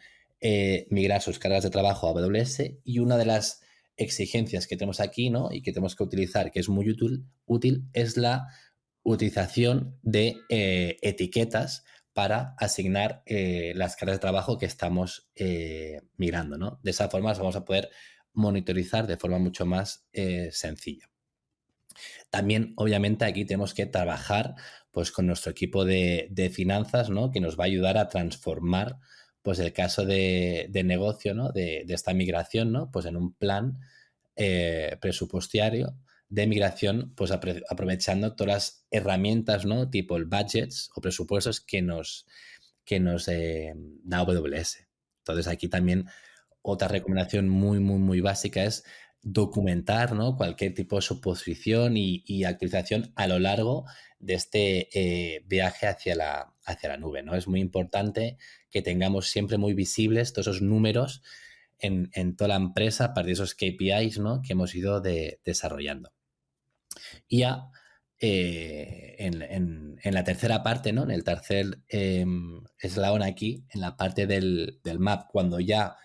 migrar sus cargas de trabajo a AWS, y una de las exigencias que tenemos aquí, ¿no? Y que tenemos que utilizar, que es muy útil es la utilización de etiquetas para asignar las cargas de trabajo que estamos migrando, ¿no? De esa forma vamos a poder monitorizar de forma mucho más sencilla. También, obviamente, aquí tenemos que trabajar pues, con nuestro equipo de finanzas, ¿no? Que nos va a ayudar a transformar pues, el caso de negocio, ¿no? de esta migración, ¿no? Pues en un plan presupuestario de migración, pues aprovechando todas las herramientas, ¿no? Tipo el budgets o presupuestos que nos da AWS. Entonces, aquí también otra recomendación muy básica es documentar, ¿no? Cualquier tipo de suposición y actualización a lo largo de este viaje hacia la nube, ¿no? Es muy importante que tengamos siempre muy visibles todos esos números en toda la empresa a partir de esos KPIs, ¿no? Que hemos ido desarrollando. Y ya en la tercera parte, ¿no? En el tercer eslabón aquí, en la parte del map, cuando ya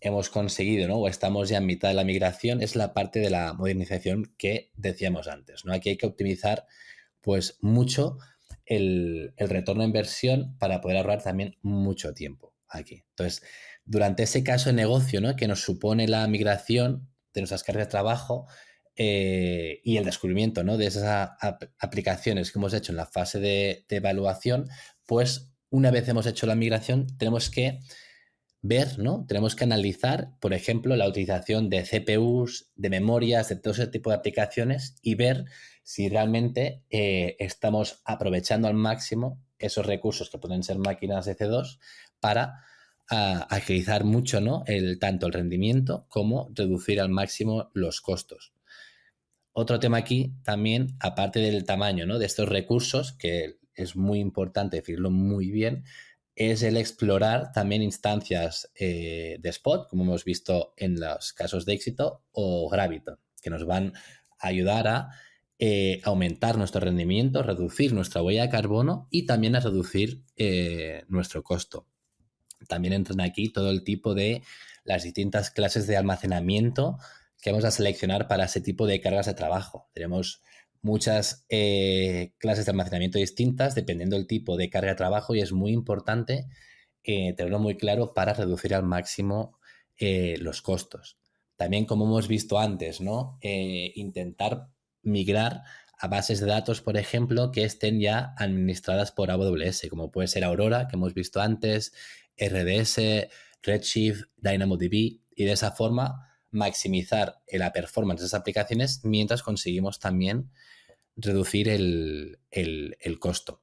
hemos conseguido, ¿no? O estamos ya en mitad de la migración, es la parte de la modernización que decíamos antes, ¿no? Aquí hay que optimizar pues mucho el retorno de inversión para poder ahorrar también mucho tiempo aquí. Entonces, durante ese caso de negocio, ¿no? Que nos supone la migración de nuestras cargas de trabajo y el descubrimiento, ¿no? De esas aplicaciones que hemos hecho en la fase de evaluación, pues una vez hemos hecho la migración, tenemos que ver, ¿no? Tenemos que analizar, por ejemplo, la utilización de CPUs, de memorias, de todo ese tipo de aplicaciones y ver si realmente estamos aprovechando al máximo esos recursos que pueden ser máquinas de C2 para agilizar mucho, ¿no? Tanto el rendimiento como reducir al máximo los costos. Otro tema aquí también, aparte del tamaño, ¿no? De estos recursos, que es muy importante decirlo muy bien, es el explorar también instancias de Spot, como hemos visto en los casos de éxito, o Graviton, que nos van a ayudar a aumentar nuestro rendimiento, reducir nuestra huella de carbono y también a reducir nuestro costo. También entran aquí todo el tipo de las distintas clases de almacenamiento que vamos a seleccionar para ese tipo de cargas de trabajo. Tenemos muchas clases de almacenamiento distintas dependiendo del tipo de carga de trabajo y es muy importante tenerlo muy claro para reducir al máximo los costos. También, como hemos visto antes, ¿no? Intentar migrar a bases de datos, por ejemplo, que estén ya administradas por AWS, como puede ser Aurora, que hemos visto antes, RDS, Redshift, DynamoDB, y de esa forma maximizar la performance de esas aplicaciones mientras conseguimos también reducir el costo.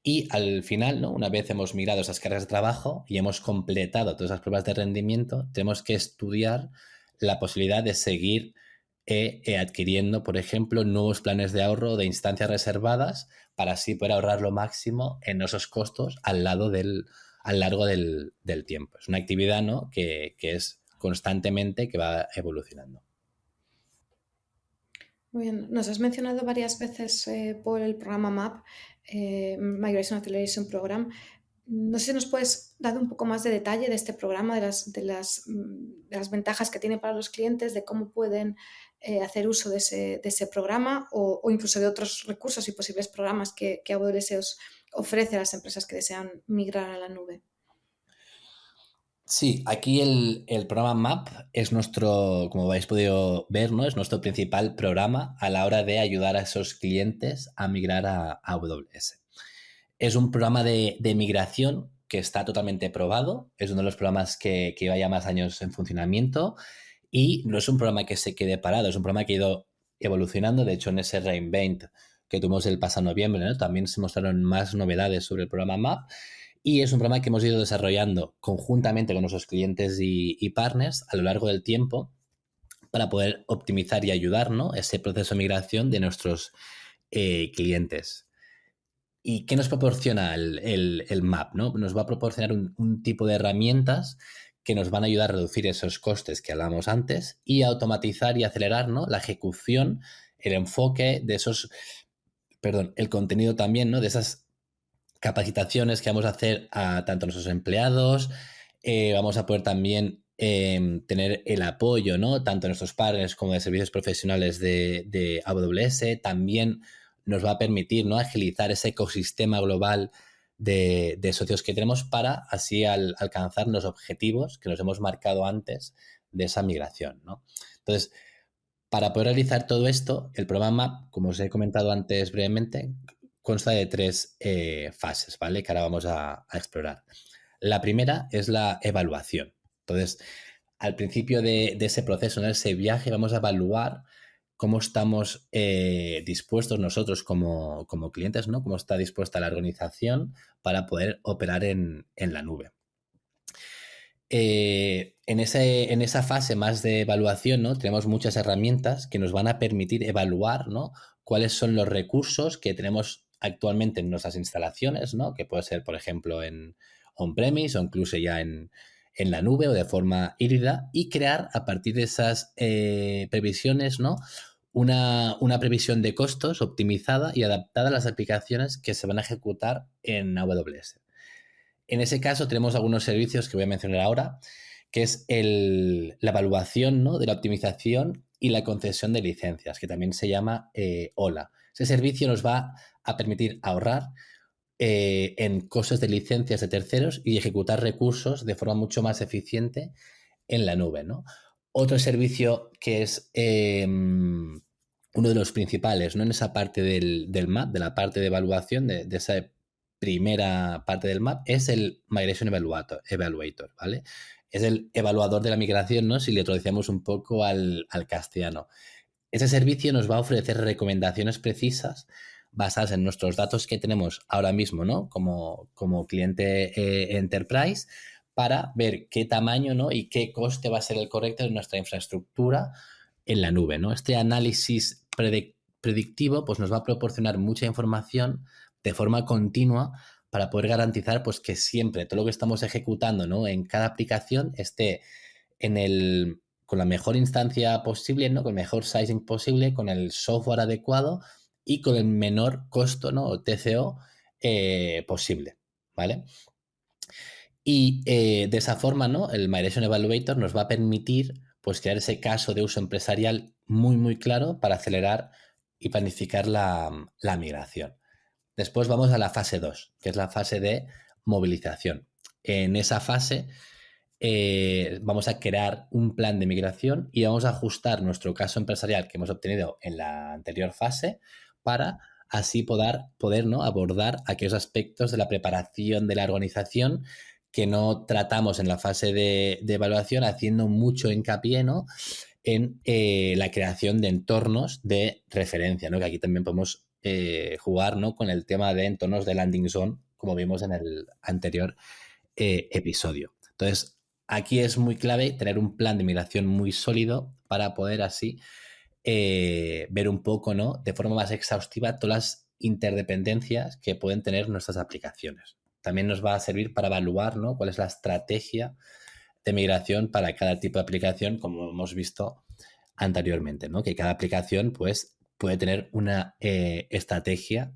Y al final, ¿no? Una vez hemos migrado esas cargas de trabajo y hemos completado todas esas pruebas de rendimiento, tenemos que estudiar la posibilidad de seguir adquiriendo, por ejemplo, nuevos planes de ahorro de instancias reservadas para así poder ahorrar lo máximo en esos costos a lo largo del tiempo. Es una actividad, ¿no? que es constantemente que va evolucionando. Muy bien. Nos has mencionado varias veces por el programa MAP, Migration Acceleration Program. No sé si nos puedes dar un poco más de detalle de este programa, de las ventajas que tiene para los clientes, de cómo pueden hacer uso de ese programa o incluso de otros recursos y posibles programas que AWS os ofrece a las empresas que desean migrar a la nube. Sí, aquí el programa MAP es nuestro, como habéis podido ver, ¿no? Es nuestro principal programa a la hora de ayudar a esos clientes a migrar a AWS. Es un programa de migración que está totalmente probado, es uno de los programas que lleva ya más años en funcionamiento y no es un programa que se quede parado, es un programa que ha ido evolucionando. De hecho, en ese Reinvent que tuvimos el pasado noviembre, ¿no? También se mostraron más novedades sobre el programa MAP. Y es un programa que hemos ido desarrollando conjuntamente con nuestros clientes y partners a lo largo del tiempo para poder optimizar y ayudar, ¿no? Ese proceso de migración de nuestros clientes. ¿Y qué nos proporciona el MAP, ¿no? Nos va a proporcionar un tipo de herramientas que nos van a ayudar a reducir esos costes que hablábamos antes y a automatizar y acelerar, ¿no?, la ejecución, el enfoque de esos, el contenido también, ¿no?, de esas capacitaciones que vamos a hacer a tanto a nuestros empleados. Vamos a poder también tener el apoyo, ¿no?, tanto de nuestros partners como de servicios profesionales de AWS. También nos va a permitir, ¿no?, agilizar ese ecosistema global de socios que tenemos para así alcanzar los objetivos que nos hemos marcado antes de esa migración, ¿no? Entonces, para poder realizar todo esto, el programa MAP, como os he comentado antes brevemente, consta de 3 fases, ¿vale?, que ahora vamos a explorar. La primera es la evaluación. Entonces, al principio de ese proceso, en ese viaje, vamos a evaluar cómo estamos dispuestos nosotros como clientes, ¿no?, cómo está dispuesta la organización para poder operar en la nube. En esa fase más de evaluación, ¿no?, tenemos muchas herramientas que nos van a permitir evaluar, ¿no?, cuáles son los recursos que tenemos actualmente en nuestras instalaciones, ¿no?, que puede ser, por ejemplo, en on-premise o incluso ya en la nube o de forma híbrida, y crear a partir de esas previsiones, ¿no?, una previsión de costos optimizada y adaptada a las aplicaciones que se van a ejecutar en AWS. En ese caso tenemos algunos servicios que voy a mencionar ahora, que es la evaluación, ¿no?, de la optimización y la concesión de licencias, que también se llama OLA. Ese servicio nos va a permitir ahorrar en costes de licencias de terceros y ejecutar recursos de forma mucho más eficiente en la nube, ¿no? Otro servicio que es uno de los principales, ¿no?, en esa parte del MAP, de la parte de evaluación, de esa primera parte del MAP, es el Migration Evaluator, ¿vale? Es el evaluador de la migración, ¿no?, si le traducimos un poco al castellano. Ese servicio nos va a ofrecer recomendaciones precisas basadas en nuestros datos que tenemos ahora mismo, ¿no?, como cliente Enterprise, para ver qué tamaño, ¿no?, y qué coste va a ser el correcto de nuestra infraestructura en la nube, ¿no? Este análisis predictivo pues, nos va a proporcionar mucha información de forma continua para poder garantizar pues, que siempre todo lo que estamos ejecutando, ¿no?, en cada aplicación esté con la mejor instancia posible, ¿no?, con el mejor sizing posible, con el software adecuado y con el menor costo, ¿no?, o TCO posible, ¿vale? Y de esa forma, ¿no?, el Migration Evaluator nos va a permitir pues, crear ese caso de uso empresarial muy, muy claro para acelerar y planificar la migración. Después vamos a la fase 2, que es la fase de movilización. En esa fase vamos a crear un plan de migración y vamos a ajustar nuestro caso empresarial que hemos obtenido en la anterior fase para así poder ¿no?, abordar aquellos aspectos de la preparación de la organización que no tratamos en la fase de evaluación, haciendo mucho hincapié, ¿no?, en la creación de entornos de referencia, ¿no?, que aquí también podemos jugar, ¿no?, con el tema de entornos de landing zone, como vimos en el anterior episodio. Entonces, aquí es muy clave tener un plan de migración muy sólido para poder así ver un poco, ¿no?, de forma más exhaustiva todas las interdependencias que pueden tener nuestras aplicaciones. También nos va a servir para evaluar, ¿no?, cuál es la estrategia de migración para cada tipo de aplicación, como hemos visto anteriormente, ¿no?, que cada aplicación pues, puede tener una estrategia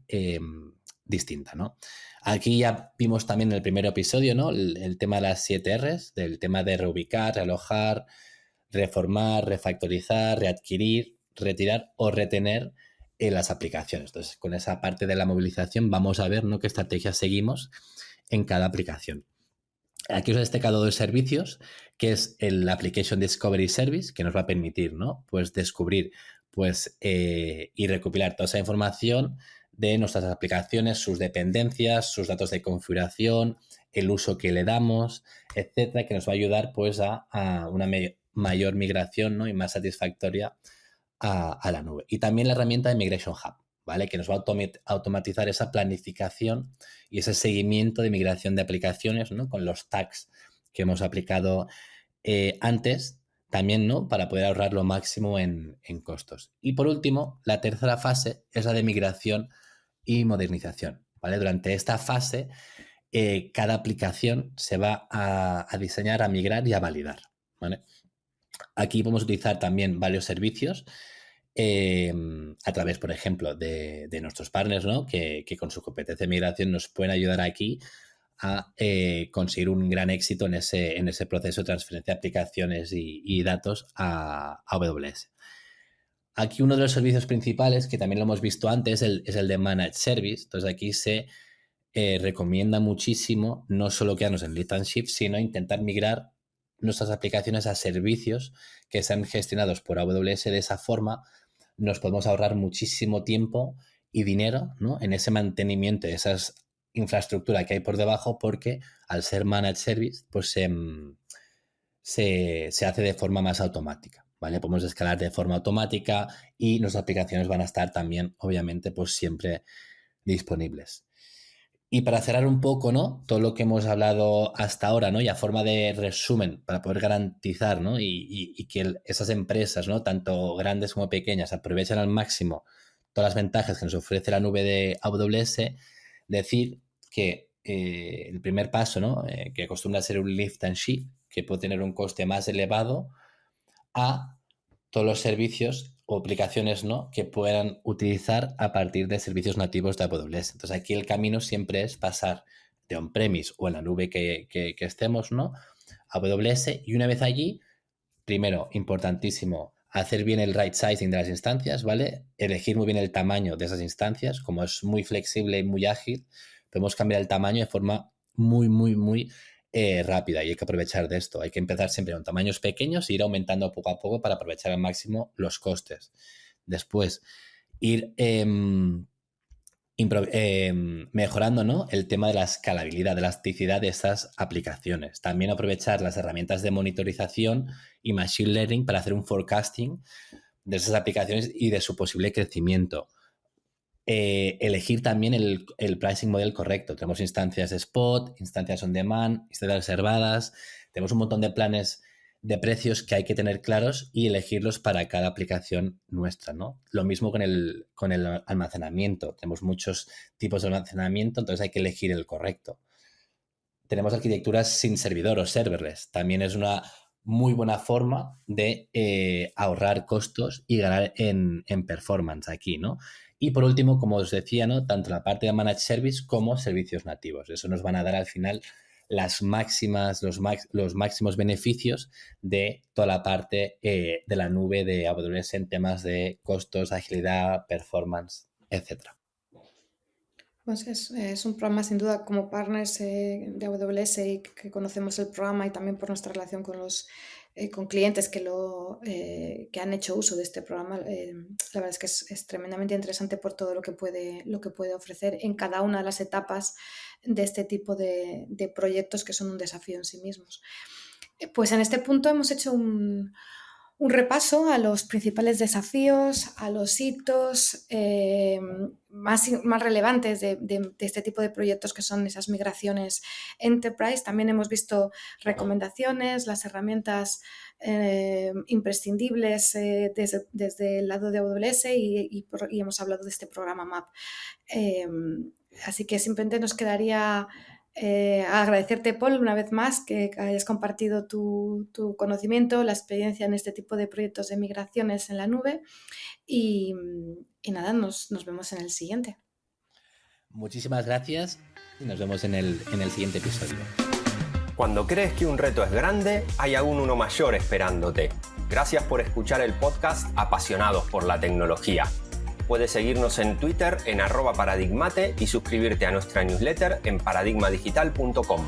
distinta, ¿no? Aquí ya vimos también en el primer episodio, ¿no?, el tema de las 7 Rs, del tema de reubicar, realojar, reformar, refactorizar, readquirir, retirar o retener las aplicaciones. Entonces, con esa parte de la movilización vamos a ver, ¿no?, qué estrategias seguimos en cada aplicación. Aquí os he destacado 2 servicios, que es el Application Discovery Service, que nos va a permitir, ¿no?, pues descubrir pues, y recopilar toda esa información de nuestras aplicaciones, sus dependencias, sus datos de configuración, el uso que le damos, etcétera, que nos va a ayudar pues, a una mayor migración, ¿no?, y más satisfactoria a la nube. Y también la herramienta de Migration Hub, ¿vale?, que nos va a automatizar esa planificación y ese seguimiento de migración de aplicaciones, ¿no?, con los tags que hemos aplicado antes, también, ¿no? Para poder ahorrar lo máximo en costos. Y por último, la tercera fase es la de migración y modernización, ¿vale? Durante esta fase, cada aplicación se va a diseñar, a migrar y a validar, ¿vale? Aquí podemos utilizar también varios servicios a través, por ejemplo, de nuestros partners, ¿no? Que con su competencia de migración nos pueden ayudar aquí a conseguir un gran éxito en ese proceso de transferencia de aplicaciones y datos a AWS. Aquí uno de los servicios principales, que también lo hemos visto antes, es el de Managed Service. Entonces aquí se recomienda muchísimo no solo quedarnos en lift and shift, sino intentar migrar nuestras aplicaciones a servicios que sean gestionados por AWS. De esa forma nos podemos ahorrar muchísimo tiempo y dinero, ¿no? En ese mantenimiento de esas infraestructura que hay por debajo, porque al ser Managed Service pues se hace de forma más automática, ¿vale? Podemos escalar de forma automática y nuestras aplicaciones van a estar también, obviamente, pues siempre disponibles. Y para cerrar un poco, ¿no? Todo lo que hemos hablado hasta ahora, ¿no? Y a forma de resumen, para poder garantizar, ¿no? Y que esas empresas, ¿no? Tanto grandes como pequeñas, aprovechen al máximo todas las ventajas que nos ofrece la nube de AWS, decir que el primer paso, ¿no? Que acostumbra a ser un lift and shift, que puede tener un coste más elevado, a todos los servicios o aplicaciones, ¿no? Que puedan utilizar a partir de servicios nativos de AWS. Entonces aquí el camino siempre es pasar de on-premise o en la nube que estemos, ¿no? A AWS, y una vez allí, primero, importantísimo, hacer bien el right sizing de las instancias, ¿vale? Elegir muy bien el tamaño de esas instancias. Como es muy flexible y muy ágil, podemos cambiar el tamaño de forma muy, muy, muy rápida, y hay que aprovechar de esto. Hay que empezar siempre con tamaños pequeños e ir aumentando poco a poco para aprovechar al máximo los costes. Después, ir mejorando, ¿no? El tema de la escalabilidad, de la elasticidad de estas aplicaciones. También aprovechar las herramientas de monitorización y machine learning para hacer un forecasting de esas aplicaciones y de su posible crecimiento. Elegir también el pricing model correcto. Tenemos instancias spot, instancias on demand, instancias reservadas. Tenemos un montón de planes de precios que hay que tener claros y elegirlos para cada aplicación nuestra, ¿no? Lo mismo con el almacenamiento. Tenemos muchos tipos de almacenamiento, entonces hay que elegir el correcto. Tenemos arquitecturas sin servidor o serverless. También es una muy buena forma de ahorrar costos y ganar en performance aquí, ¿no? Y por último, como os decía, ¿no? Tanto la parte de Managed Service como servicios nativos. Eso nos van a dar al final los máximos beneficios de toda la parte de la nube de AWS en temas de costos, agilidad, performance, etc. Pues es un programa sin duda como partners de AWS y que conocemos el programa, y también por nuestra relación con clientes que han hecho uso de este programa. La verdad es que es tremendamente interesante por todo lo que puede ofrecer en cada una de las etapas de este tipo de proyectos, que son un desafío en sí mismos. Pues en este punto hemos hecho un repaso a los principales desafíos, a los hitos más relevantes de este tipo de proyectos, que son esas migraciones enterprise. También hemos visto recomendaciones, las herramientas imprescindibles desde el lado de AWS y hemos hablado de este programa MAP. Así que simplemente nos quedaría agradecerte, Paul, una vez más que hayas compartido tu conocimiento, la experiencia en este tipo de proyectos de migraciones en la nube, y nada, nos vemos en el siguiente. Muchísimas gracias y nos vemos en el siguiente episodio. Cuando crees que un reto es grande, hay aún uno mayor esperándote. Gracias por escuchar el podcast Apasionados por la Tecnología. Puedes seguirnos en Twitter en @paradigmate y suscribirte a nuestra newsletter en paradigmadigital.com.